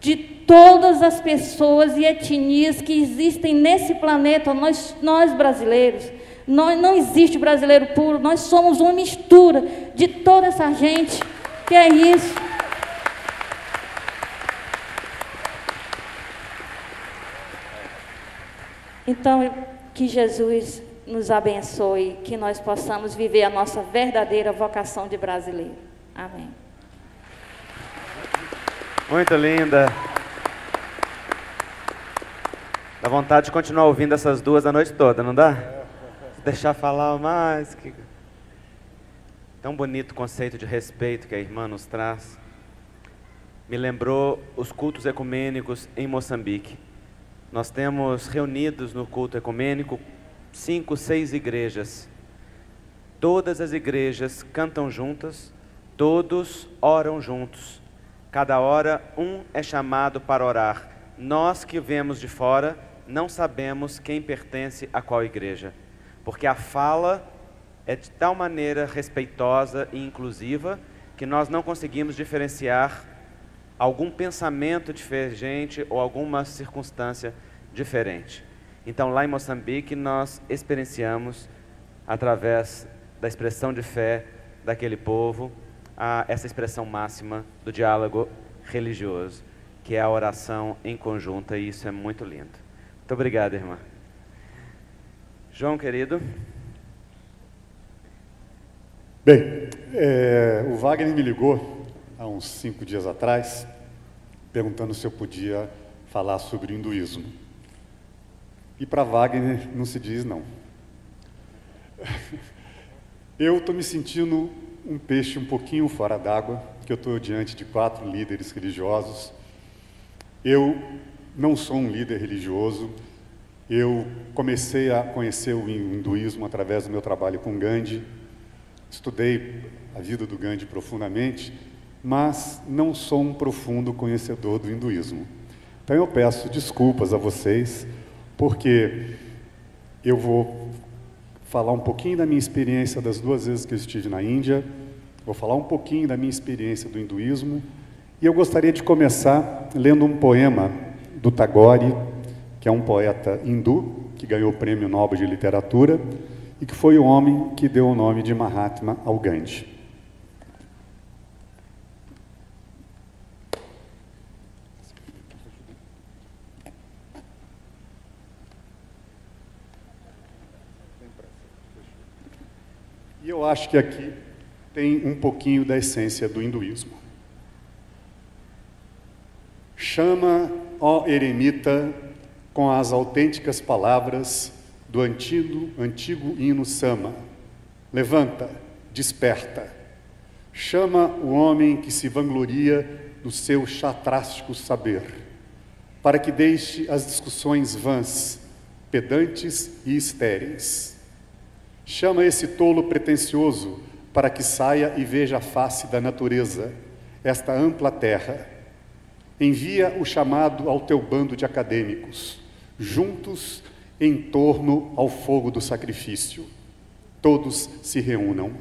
de todas as pessoas e etnias que existem nesse planeta. Nós brasileiros. Não existe brasileiro puro. Nós somos uma mistura de toda essa gente. Que é isso? Então, que Jesus nos abençoe, que nós possamos viver a nossa verdadeira vocação de brasileiro. Amém. Muito linda. Dá vontade de continuar ouvindo essas duas a noite toda, não dá? Deixar falar mais. Tão bonito o conceito de respeito que a irmã nos traz. Me lembrou os cultos ecumênicos em Moçambique. Nós temos reunidos no culto ecumênico 5, 6 igrejas. Todas as igrejas cantam juntas, todos oram juntos. Cada hora um é chamado para orar. Nós que vemos de fora não sabemos quem pertence a qual igreja, porque a fala é de tal maneira respeitosa e inclusiva que nós não conseguimos diferenciar algum pensamento divergente ou alguma circunstância diferente. Então, lá em Moçambique, nós experienciamos, através da expressão de fé daquele povo, essa expressão máxima do diálogo religioso, que é a oração em conjunta, e isso é muito lindo. Muito obrigado, irmã. João, querido. Bem, o Wagner me ligou há uns 5 dias atrás, perguntando se eu podia falar sobre o hinduísmo. E para Wagner não se diz não. Eu estou me sentindo um peixe um pouquinho fora d'água, que eu estou diante de 4 líderes religiosos. Eu não sou um líder religioso. Eu comecei a conhecer o hinduísmo através do meu trabalho com Gandhi. Estudei a vida do Gandhi profundamente, mas não sou um profundo conhecedor do hinduísmo. Então eu peço desculpas a vocês, porque eu vou falar um pouquinho da minha experiência das 2 vezes que eu estive na Índia, vou falar um pouquinho da minha experiência do hinduísmo, e eu gostaria de começar lendo um poema do Tagore, que é um poeta hindu, que ganhou o Prêmio Nobel de Literatura, e que foi o homem que deu o nome de Mahatma ao Gandhi. E eu acho que aqui tem um pouquinho da essência do hinduísmo. Chama, ó eremita, com as autênticas palavras do antigo hino Sama. Levanta, desperta. Chama o homem que se vangloria do seu xatrástico saber, para que deixe as discussões vãs, pedantes e estéreis. Chama esse tolo pretensioso para que saia e veja a face da natureza, esta ampla terra. Envia o chamado ao teu bando de acadêmicos, juntos em torno ao fogo do sacrifício. Todos se reúnam.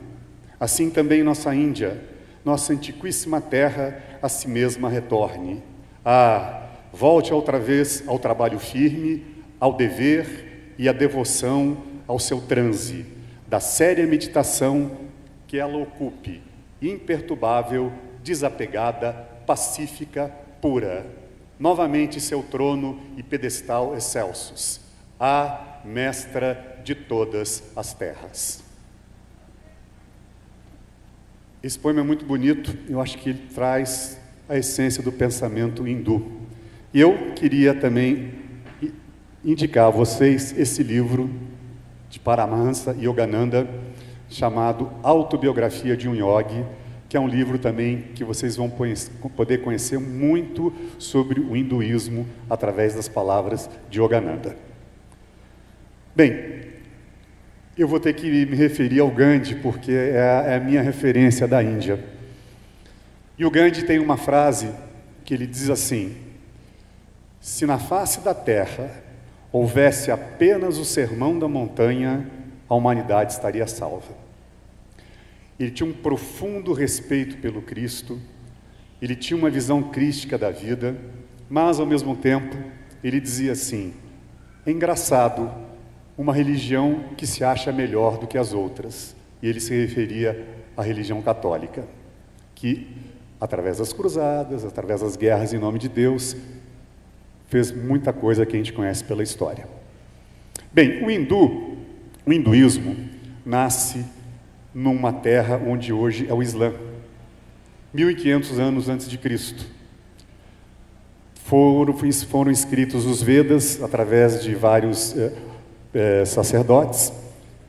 Assim também nossa Índia, nossa antiquíssima terra, a si mesma retorne. Volte outra vez ao trabalho firme, ao dever e à devoção ao seu transe, da séria meditação que ela ocupe, imperturbável, desapegada, pacífica, pura. Novamente seu trono e pedestal excelsos. Mestra de todas as terras. Esse poema é muito bonito, eu acho que ele traz a essência do pensamento hindu. E eu queria também indicar a vocês esse livro de Paramahansa Yogananda, chamado Autobiografia de um Yogi, que é um livro também que vocês vão poder conhecer muito sobre o hinduísmo através das palavras de Yogananda. Bem, eu vou ter que me referir ao Gandhi, porque é a minha referência da Índia. E o Gandhi tem uma frase que ele diz assim: se na face da terra houvesse apenas o sermão da montanha, a humanidade estaria salva. Ele tinha um profundo respeito pelo Cristo, ele tinha uma visão crística da vida, mas ao mesmo tempo ele dizia assim: é engraçado, uma religião que se acha melhor do que as outras. E ele se referia à religião católica, que através das cruzadas, através das guerras em nome de Deus, fez muita coisa que a gente conhece pela história. Bem, o hinduísmo nasce numa terra onde hoje é o Islã. 1500 anos antes de Cristo. Foram escritos os Vedas através de vários sacerdotes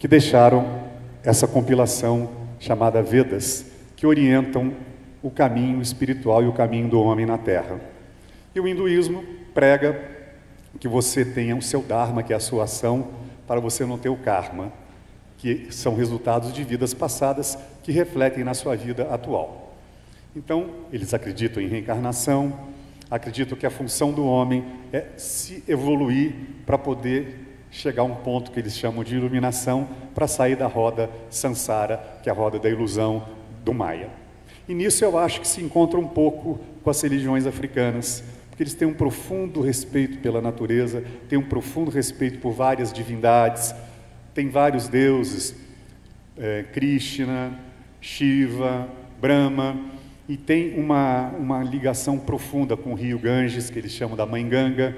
que deixaram essa compilação chamada Vedas, que orientam o caminho espiritual e o caminho do homem na Terra. E o hinduísmo prega que você tenha o seu dharma, que é a sua ação, para você não ter o karma, que são resultados de vidas passadas que refletem na sua vida atual. Então, eles acreditam em reencarnação, acreditam que a função do homem é se evoluir para poder chegar a um ponto que eles chamam de iluminação, para sair da roda samsara, que é a roda da ilusão do Maya. E nisso eu acho que se encontra um pouco com as religiões africanas, porque eles têm um profundo respeito pela natureza, têm um profundo respeito por várias divindades, tem vários deuses, Krishna, Shiva, Brahma, e tem uma ligação profunda com o rio Ganges, que eles chamam da Mãe Ganga.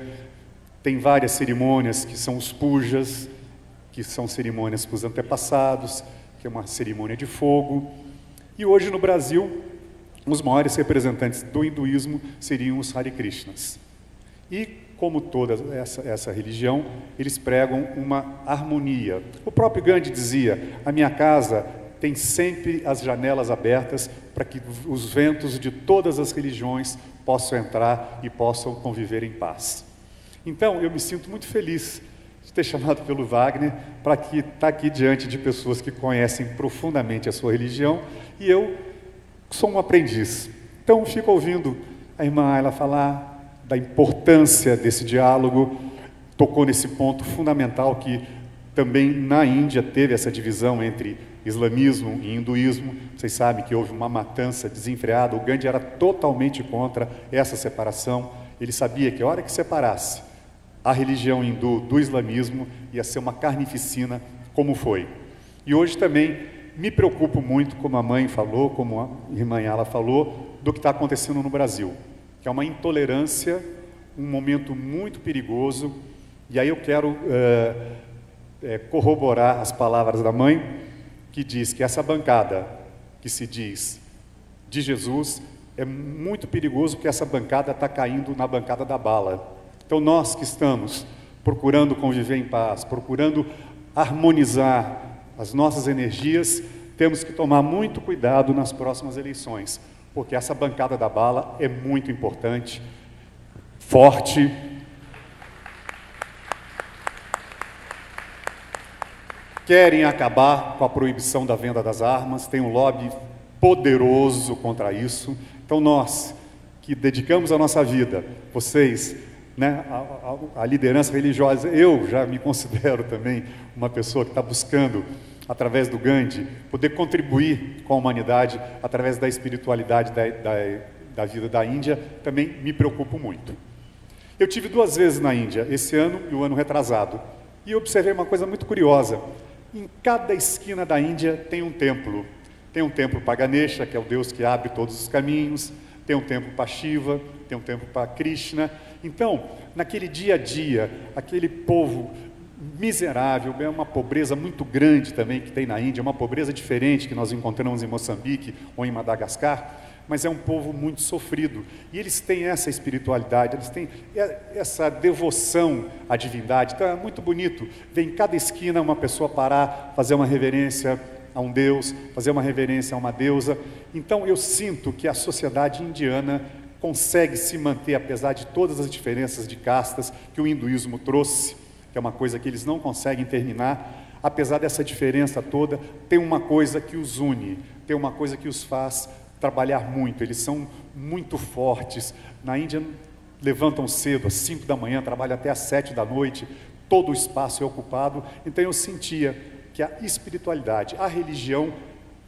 Tem várias cerimônias que são os pujas, que são cerimônias para os antepassados, que é uma cerimônia de fogo. E hoje no Brasil, os maiores representantes do hinduísmo seriam os Hare Krishnas. E, como toda essa religião, eles pregam uma harmonia. O próprio Gandhi dizia: a minha casa tem sempre as janelas abertas para que os ventos de todas as religiões possam entrar e possam conviver em paz. Então, eu me sinto muito feliz de ter chamado pelo Wagner para estar aqui diante de pessoas que conhecem profundamente a sua religião, e eu sou um aprendiz. Então, fico ouvindo a irmã Ayla falar da importância desse diálogo, tocou nesse ponto fundamental que também na Índia teve essa divisão entre islamismo e hinduísmo. Vocês sabem que houve uma matança desenfreada, o Gandhi era totalmente contra essa separação. Ele sabia que a hora que separasse a religião hindu do islamismo ia ser uma carnificina, como foi. E hoje também me preocupo muito, como a mãe falou, como a irmã Ayla falou, do que está acontecendo no Brasil, que é uma intolerância, um momento muito perigoso. E aí eu quero corroborar as palavras da mãe, que diz que essa bancada que se diz de Jesus é muito perigoso, porque essa bancada está caindo na bancada da bala. Então nós que estamos procurando conviver em paz, procurando harmonizar as nossas energias, temos que tomar muito cuidado nas próximas eleições, porque essa bancada da bala é muito importante, forte. Querem acabar com a proibição da venda das armas, tem um lobby poderoso contra isso. Então nós, que dedicamos a nossa vida, vocês, né, a liderança religiosa, eu já me considero também uma pessoa que está buscando, através do Gandhi, poder contribuir com a humanidade, através da espiritualidade da vida da Índia, também me preocupo muito. Eu tive 2 vezes na Índia, esse ano e o ano retrasado, e observei uma coisa muito curiosa. Em cada esquina da Índia tem um templo. Tem um templo para Ganesha, que é o Deus que abre todos os caminhos, tem um templo para Shiva, tem um templo para Krishna. Então, naquele dia a dia, aquele povo miserável, é uma pobreza muito grande também que tem na Índia, uma pobreza diferente que nós encontramos em Moçambique ou em Madagascar, mas é um povo muito sofrido. E eles têm essa espiritualidade, eles têm essa devoção à divindade. Então é muito bonito ver em cada esquina uma pessoa parar, fazer uma reverência a um Deus, fazer uma reverência a uma deusa. Então eu sinto que a sociedade indiana consegue se manter, apesar de todas as diferenças de castas que o hinduísmo trouxe, que é uma coisa que eles não conseguem terminar. Apesar dessa diferença toda, tem uma coisa que os une, tem uma coisa que os faz trabalhar muito, eles são muito fortes. Na Índia levantam cedo, às 5 da manhã, trabalham até às 7 da noite, todo o espaço é ocupado. Então eu sentia que a espiritualidade, a religião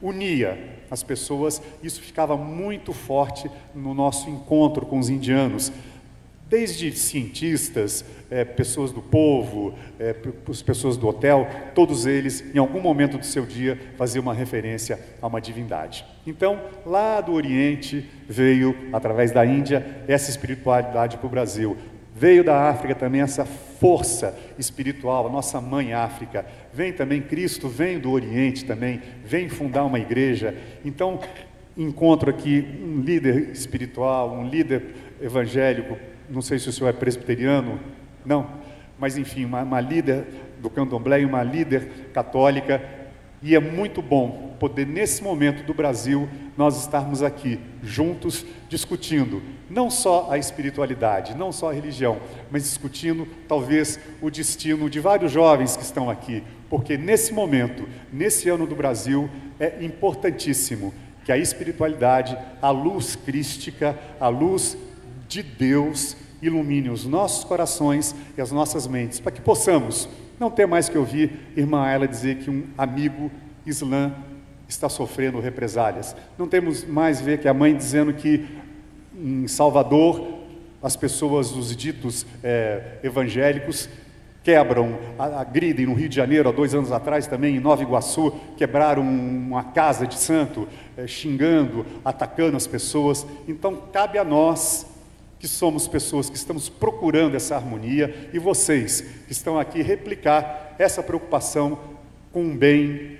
unia as pessoas. Isso ficava muito forte no nosso encontro com os indianos, desde cientistas, pessoas do povo, as pessoas do hotel, todos eles, em algum momento do seu dia, faziam uma referência a uma divindade. Então, lá do Oriente, veio, através da Índia, essa espiritualidade para o Brasil. Veio da África também essa força espiritual, a nossa mãe África. Vem também Cristo, vem do Oriente também, vem fundar uma igreja. Então, encontro aqui um líder espiritual, um líder evangélico. Não sei se o senhor é presbiteriano, não, mas enfim, uma líder do candomblé e uma líder católica, e é muito bom poder, nesse momento do Brasil, nós estarmos aqui, juntos, discutindo, não só a espiritualidade, não só a religião, mas discutindo, talvez, o destino de vários jovens que estão aqui, porque nesse momento, nesse ano do Brasil, é importantíssimo que a espiritualidade, a luz crística, a luz de Deus ilumine os nossos corações e as nossas mentes, para que possamos não ter mais que ouvir irmã Ayla dizer que um amigo islã está sofrendo represálias. Não temos mais ver que a mãe dizendo que em Salvador as pessoas, os ditos evangélicos, quebram, agridem no Rio de Janeiro, há 2 anos atrás também, em Nova Iguaçu, quebraram uma casa de santo, xingando, atacando as pessoas. Então cabe a nós, que somos pessoas que estamos procurando essa harmonia, e vocês que estão aqui, replicar essa preocupação com o bem,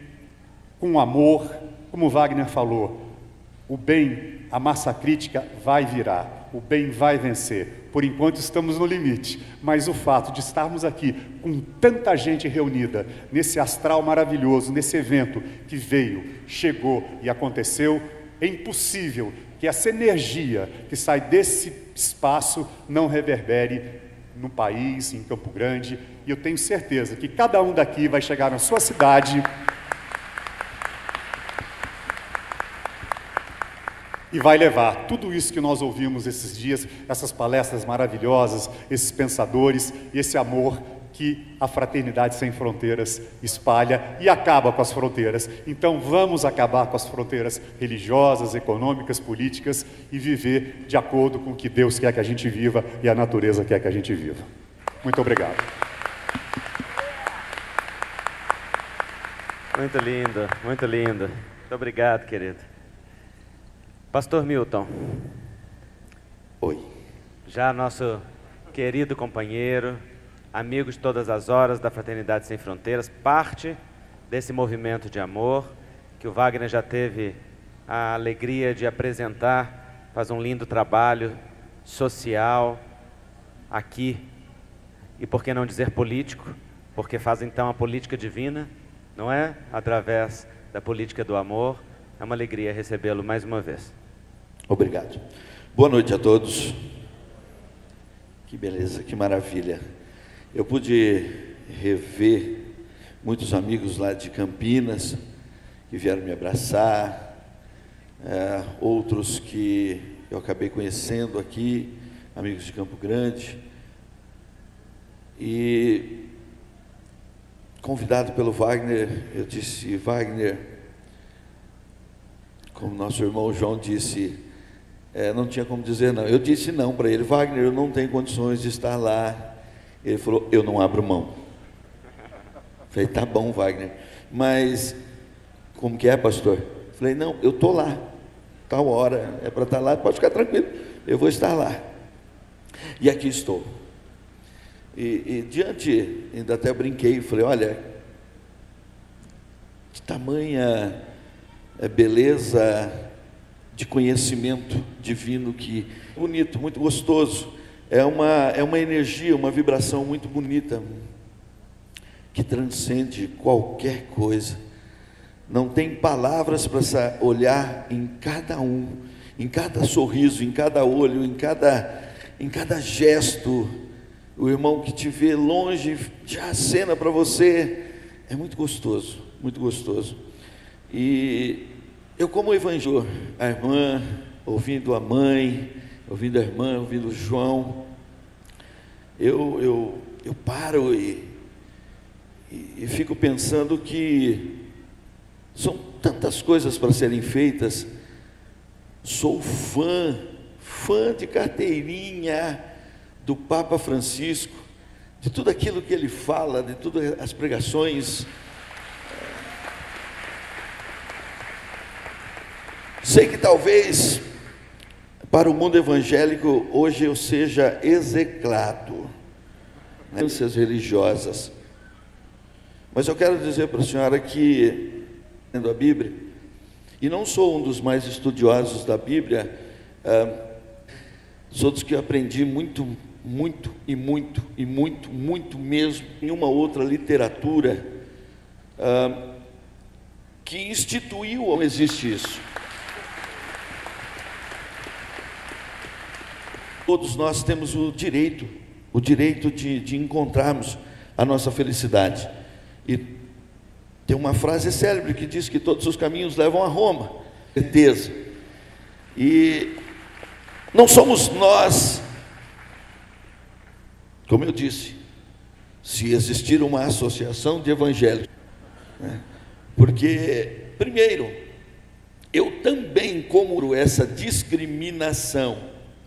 com o amor, como Wagner falou. O bem a massa crítica vai virar, o bem vai vencer. Por enquanto estamos no limite, mas o fato de estarmos aqui com tanta gente reunida, nesse astral maravilhoso, nesse evento que veio, chegou e aconteceu, é impossível que essa energia que sai desse espaço não reverbere no país, em Campo Grande, e eu tenho certeza que cada um daqui vai chegar na sua cidade e vai levar tudo isso que nós ouvimos esses dias, essas palestras maravilhosas, esses pensadores, esse amor que a Fraternidade Sem Fronteiras espalha e acaba com as fronteiras. Então vamos acabar com as fronteiras religiosas, econômicas, políticas e viver de acordo com o que Deus quer que a gente viva e a natureza quer que a gente viva. Muito obrigado. Muito lindo, muito lindo. Muito obrigado, querido. Pastor Milton. Oi. Já nosso querido companheiro, amigo de todas as horas da Fraternidade Sem Fronteiras, parte desse movimento de amor que o Wagner já teve a alegria de apresentar, faz um lindo trabalho social aqui, e por que não dizer político, porque faz então a política divina, não é? Através da política do amor. É uma alegria recebê-lo mais uma vez. Obrigado. Boa noite a todos. Que beleza, que maravilha. Eu pude rever muitos amigos lá de Campinas que vieram me abraçar, outros que eu acabei conhecendo aqui, amigos de Campo Grande, e convidado pelo Wagner, eu disse: Wagner, como nosso irmão João disse, não tinha como dizer não. Eu disse não para ele: Wagner, eu não tenho condições de estar lá. Ele falou: eu não abro mão. Falei: tá bom, Wagner, mas como que é, pastor? Falei: não, eu estou lá, tal hora, é para estar lá, pode ficar tranquilo, eu vou estar lá. E aqui estou. E diante, ainda até brinquei, falei: olha, que tamanha beleza de conhecimento divino, que bonito, muito gostoso. É uma energia, uma vibração muito bonita, que transcende qualquer coisa. Não tem palavras para olhar em cada um, em cada sorriso, em cada olho, em cada gesto. O irmão que te vê longe já acena para você. É muito gostoso, muito gostoso. E eu, como evangelho, a irmã, ouvindo a mãe, ouvindo a irmã, ouvindo o João, eu paro e fico pensando que são tantas coisas para serem feitas. Sou fã de carteirinha do Papa Francisco, de tudo aquilo que ele fala, de todas as pregações. Sei que talvez para o mundo evangélico hoje eu seja execrado, crenças religiosas, mas eu quero dizer para a senhora que, lendo a Bíblia, e não sou um dos mais estudiosos da Bíblia, sou dos que eu aprendi muito mesmo em uma outra literatura que instituiu, não existe isso. Todos nós temos o direito de encontrarmos a nossa felicidade. E tem uma frase célebre que diz que todos os caminhos levam a Roma, certeza. E não somos nós, como eu disse, se existir uma associação de evangélicos, né? Porque, primeiro, eu também como essa discriminação,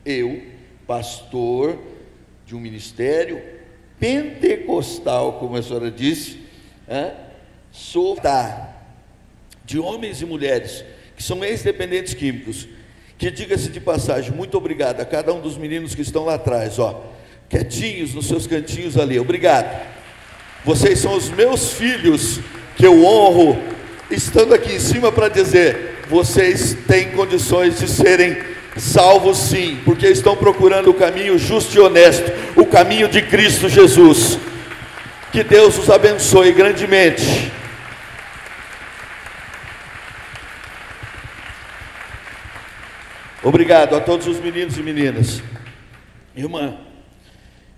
eu, pastor de um ministério pentecostal, como a senhora disse, sou de homens e mulheres que são ex-dependentes químicos, que, diga-se de passagem, muito obrigado a cada um dos meninos que estão lá atrás, quietinhos nos seus cantinhos ali, obrigado. Vocês são os meus filhos, que eu honro, estando aqui em cima para dizer: vocês têm condições de serem salvos sim, porque estão procurando o caminho justo e honesto, o caminho de Cristo Jesus. Que Deus os abençoe grandemente. Obrigado a todos os meninos e meninas. Irmã,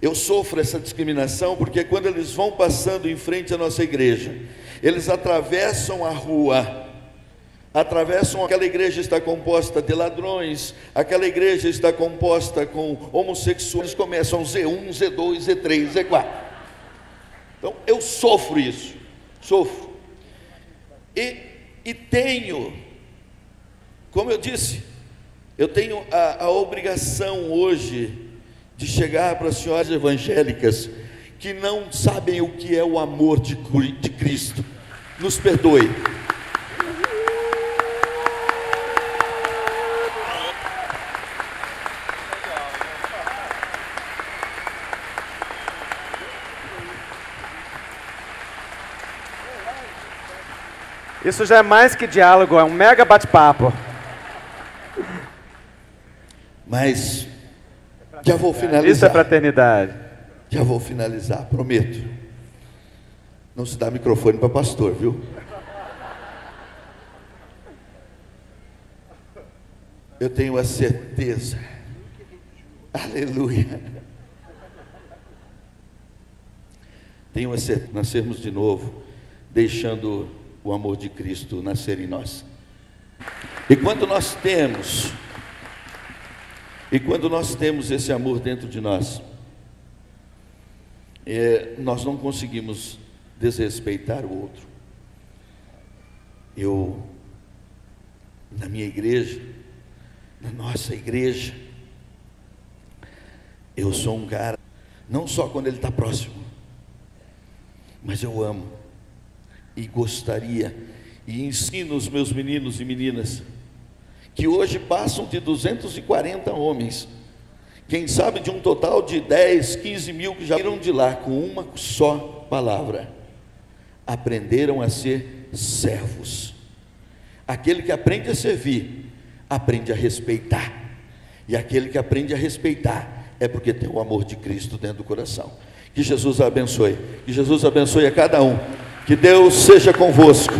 eu sofro essa discriminação porque quando eles vão passando em frente à nossa igreja, eles atravessam a rua, aquela igreja está composta de ladrões, aquela igreja está composta com homossexuais, começam Z1, Z2, Z3, Z4. Então eu sofro isso, sofro. E tenho, como eu disse, eu tenho a obrigação hoje de chegar para as senhoras evangélicas que não sabem o que é o amor de Cristo. Nos perdoe. Isso já é mais que diálogo, é um mega bate-papo. Mas já vou finalizar. Isso é fraternidade. Já vou finalizar, prometo. Não se dá microfone para pastor, viu? Eu tenho a certeza, aleluia, tenho a certeza de nascermos de novo, deixando o amor de Cristo nascer em nós. E quando nós temos esse amor dentro de nós, nós não conseguimos desrespeitar o outro. Na minha igreja, na nossa igreja, eu sou um cara, não só quando ele está próximo, mas eu amo e gostaria e ensino os meus meninos e meninas que hoje passam de 240 homens, quem sabe de um total de 10, 15 mil que já saíram de lá com uma só palavra: aprenderam a ser servos. Aquele que aprende a servir, aprende a respeitar, e aquele que aprende a respeitar é porque tem o amor de Cristo dentro do coração. Que Jesus abençoe, que Jesus abençoe a cada um, que Deus seja convosco.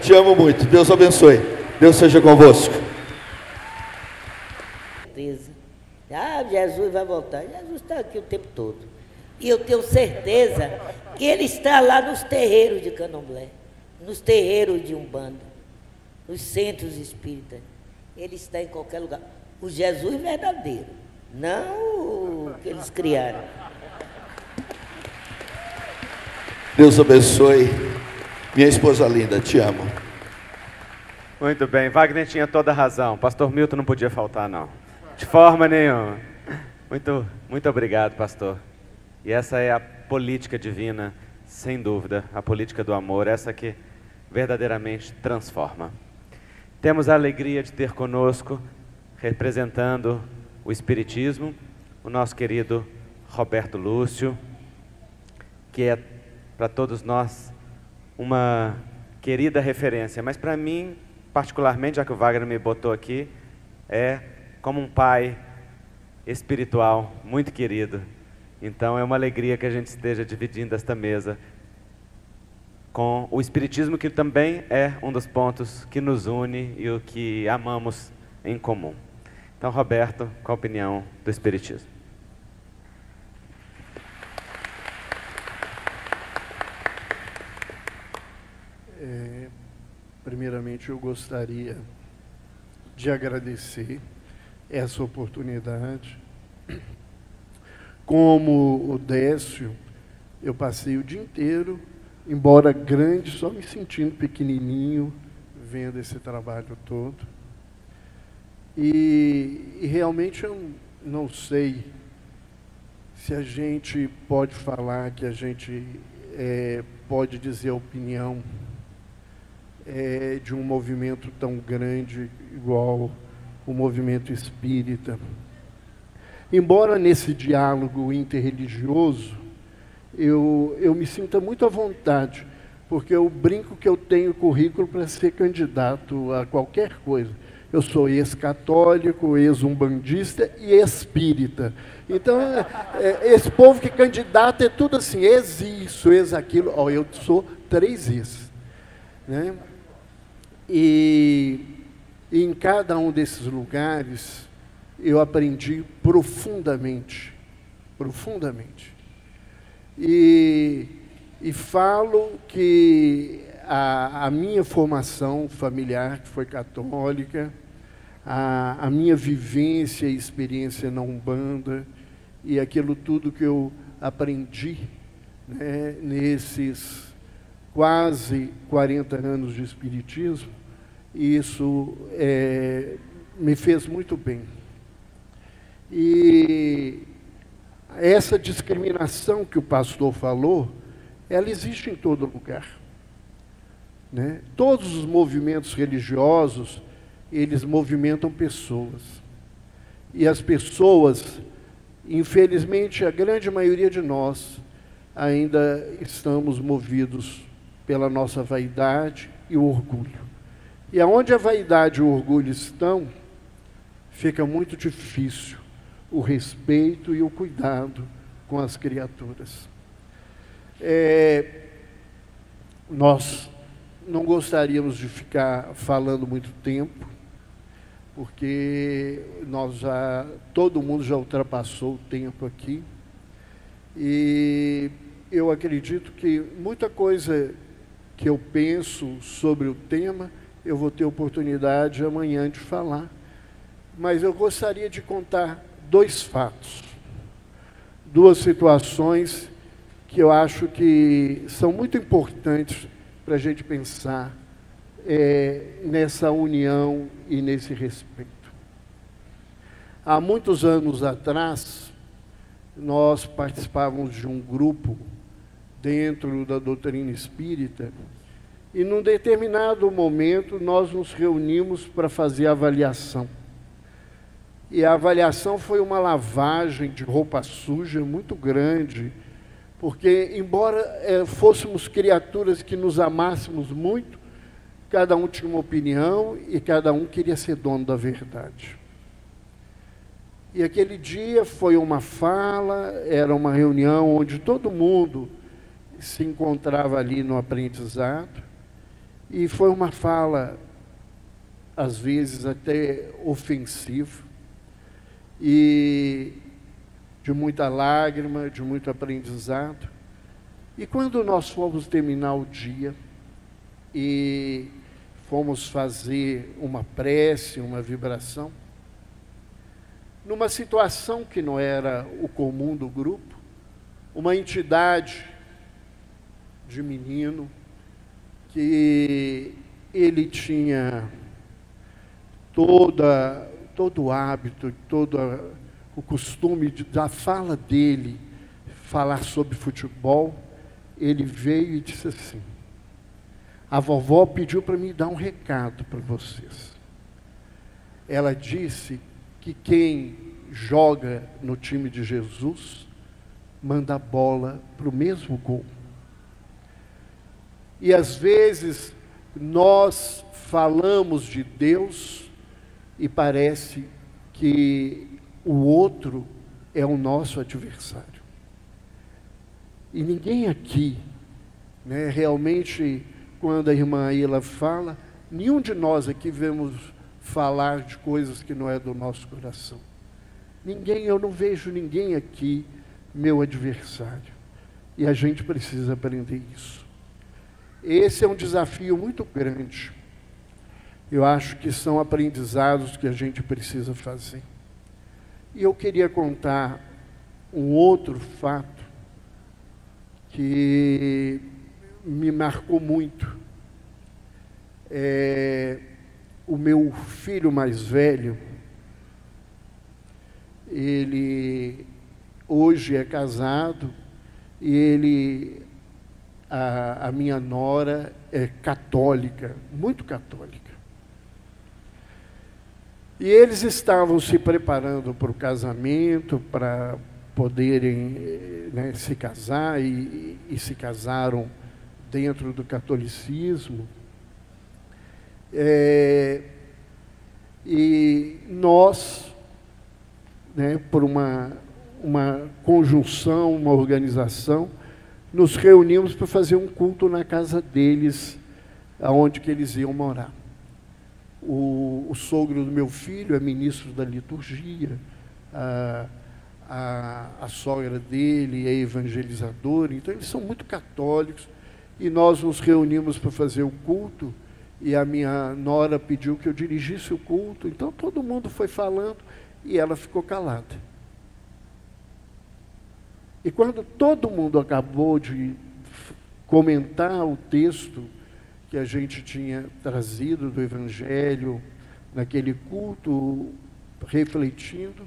Te amo muito, Deus abençoe, Deus seja convosco. Jesus vai voltar. Jesus está aqui o tempo todo. E eu tenho certeza que Ele está lá nos terreiros de Candomblé, nos terreiros de Umbanda, nos centros espíritas. Ele está em qualquer lugar. O Jesus verdadeiro, não o que eles criaram. Deus abençoe. Minha esposa linda, te amo. Muito bem, Wagner tinha toda a razão. Pastor Milton não podia faltar, não. De forma nenhuma. Muito obrigado, pastor. E essa é a política divina, sem dúvida, a política do amor, essa que verdadeiramente transforma. Temos a alegria de ter conosco, representando o Espiritismo, o nosso querido Roberto Lúcio, que é para todos nós uma querida referência, mas para mim, particularmente, já que o Wagner me botou aqui, é como um pai espiritual muito querido. Então é uma alegria que a gente esteja dividindo esta mesa com o Espiritismo, que também é um dos pontos que nos une e o que amamos em comum. Então, Roberto, qual a opinião do Espiritismo? Primeiramente, eu gostaria de agradecer essa oportunidade. Como o Décio, eu passei o dia inteiro, embora grande, só me sentindo pequenininho, vendo esse trabalho todo. E realmente eu não sei se a gente pode falar, que a gente pode dizer a opinião de um movimento tão grande igual o movimento espírita. Embora nesse diálogo interreligioso eu me sinta muito à vontade, porque eu brinco que eu tenho currículo para ser candidato a qualquer coisa. Eu sou ex-católico, ex-umbandista e espírita. Então, esse povo que candidata é tudo assim, ex-isso, ex-aquilo. Ó, eu sou 3 ex. Né? E em cada um desses lugares, eu aprendi profundamente, profundamente. E falo que a minha formação familiar, que foi católica, a minha vivência e experiência na Umbanda, e aquilo tudo que eu aprendi, né, nesses quase 40 anos de espiritismo, isso me fez muito bem. E essa discriminação que o pastor falou, ela existe em todo lugar. Né? Todos os movimentos religiosos, eles movimentam pessoas. E as pessoas, infelizmente, a grande maioria de nós, ainda estamos movidos pela nossa vaidade e o orgulho. E aonde a vaidade e o orgulho estão, fica muito difícil o respeito e o cuidado com as criaturas. Nós não gostaríamos de ficar falando muito tempo, porque todo mundo já ultrapassou o tempo aqui, e eu acredito que muita coisa que eu penso sobre o tema, eu vou ter oportunidade amanhã de falar, mas eu gostaria de contar 2 fatos, 2 situações que eu acho que são muito importantes para a gente pensar nessa união e nesse respeito. Há muitos anos atrás, nós participávamos de um grupo dentro da doutrina espírita, e num determinado momento nós nos reunimos para fazer a avaliação. E a avaliação foi uma lavagem de roupa suja muito grande, porque, embora fôssemos criaturas que nos amássemos muito, cada um tinha uma opinião e cada um queria ser dono da verdade. E aquele dia foi uma fala, era uma reunião onde todo mundo se encontrava ali no aprendizado, e foi uma fala, às vezes até ofensiva, e de muita lágrima, de muito aprendizado. E quando nós fomos terminar o dia e fomos fazer uma prece, uma vibração, numa situação que não era o comum do grupo, uma entidade de menino, que ele tinha todo o hábito, todo o costume da fala dele, falar sobre futebol. Ele veio e disse assim: a vovó pediu para me dar um recado para vocês. Ela disse que quem joga no time de Jesus manda a bola para o mesmo gol. E às vezes nós falamos de Deus e parece que o outro é o nosso adversário. E ninguém aqui, né, realmente, quando a irmã Ila fala, nenhum de nós aqui vemos falar de coisas que não é do nosso coração. Eu não vejo ninguém aqui meu adversário. E a gente precisa aprender isso. Esse é um desafio muito grande. Eu acho que são aprendizados que a gente precisa fazer. E eu queria contar um outro fato que me marcou muito. O meu filho mais velho, ele hoje é casado, e a minha nora é católica, muito católica. E eles estavam se preparando para o casamento, para poderem, né, se casar, e se casaram dentro do catolicismo. E nós, né, por uma conjunção, uma organização, nos reunimos para fazer um culto na casa deles, aonde que eles iam morar. O sogro do meu filho é ministro da liturgia, a sogra dele é evangelizadora, então eles são muito católicos, e nós nos reunimos para fazer o culto, e a minha nora pediu que eu dirigisse o culto, então todo mundo foi falando, e ela ficou calada. E quando todo mundo acabou de comentar o texto que a gente tinha trazido do Evangelho, naquele culto, refletindo,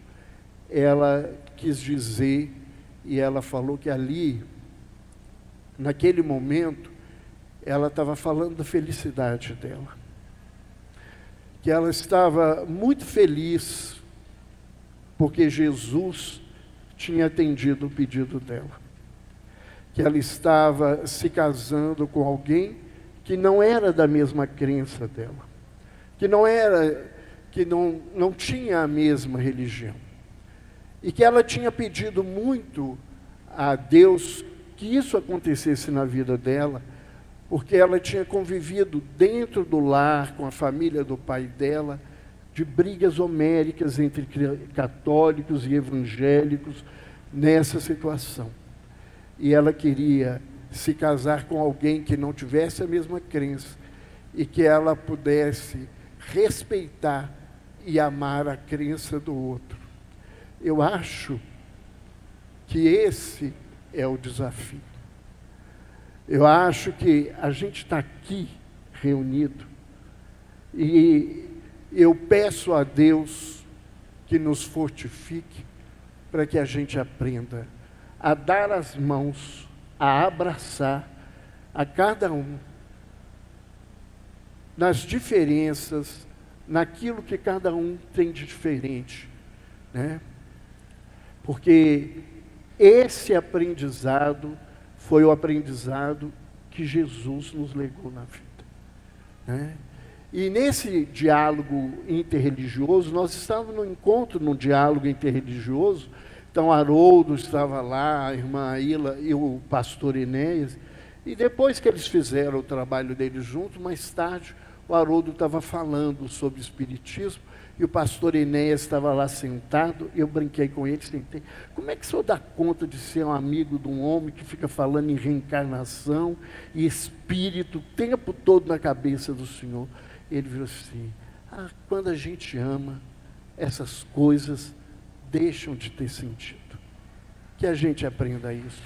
ela quis dizer, e ela falou que ali, naquele momento, ela estava falando da felicidade dela. Que ela estava muito feliz, porque Jesus tinha atendido o pedido dela. Que ela estava se casando com alguém que não era da mesma crença dela. Que não tinha a mesma religião. E que ela tinha pedido muito a Deus que isso acontecesse na vida dela, porque ela tinha convivido dentro do lar, com a família do pai dela, de brigas homéricas entre católicos e evangélicos nessa situação. E ela queria se casar com alguém que não tivesse a mesma crença e que ela pudesse respeitar e amar a crença do outro. Eu acho que esse é o desafio. Eu acho que a gente está aqui reunido e eu peço a Deus que nos fortifique para que a gente aprenda a dar as mãos, a abraçar a cada um, nas diferenças, naquilo que cada um tem de diferente, né? Porque esse aprendizado foi o aprendizado que Jesus nos legou na vida, né? E nesse diálogo interreligioso, nós estávamos no encontro, num diálogo interreligioso. Então, Haroldo estava lá, a irmã Ila e o pastor Enéas. E depois que eles fizeram o trabalho deles juntos, mais tarde, o Haroldo estava falando sobre espiritismo, e o pastor Enéas estava lá sentado, e eu brinquei com ele, sentei. Como é que o senhor dá conta de ser um amigo de um homem que fica falando em reencarnação e espírito o tempo todo na cabeça do senhor? Ele virou assim: quando a gente ama, essas coisas deixam de ter sentido. Que a gente aprenda isso.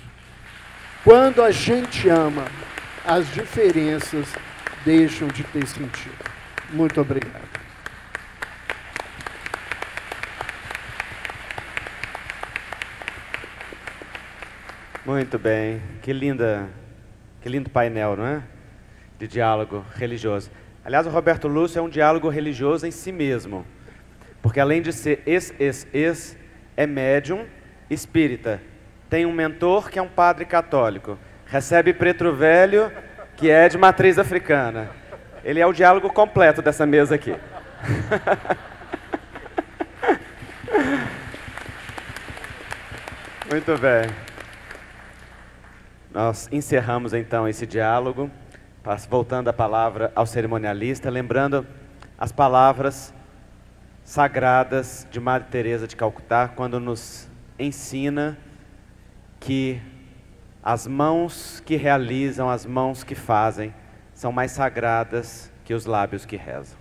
Quando a gente ama, as diferenças deixam de ter sentido. Muito obrigado. Muito bem. Que lindo painel, não é? De diálogo religioso. Aliás, o Roberto Lúcio é um diálogo religioso em si mesmo. Porque além de ser é médium espírita. Tem um mentor que é um padre católico. Recebe preto velho, que é de matriz africana. Ele é o diálogo completo dessa mesa aqui. Muito bem. Nós encerramos então esse diálogo, voltando a palavra ao cerimonialista, lembrando as palavras sagradas de Madre Teresa de Calcutá, quando nos ensina que as mãos que realizam, as mãos que fazem, são mais sagradas que os lábios que rezam.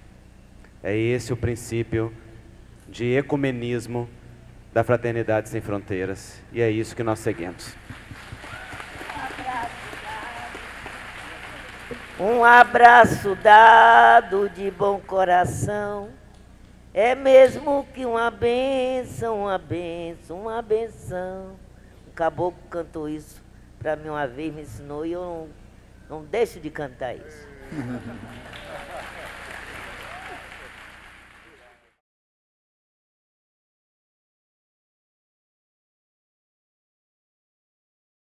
É esse o princípio de ecumenismo da Fraternidade Sem Fronteiras, e é isso que nós seguimos. Um abraço dado de bom coração, é mesmo que uma bênção, uma bênção, uma benção. Um caboclo cantou isso para mim uma vez, me ensinou, e eu não deixo de cantar isso.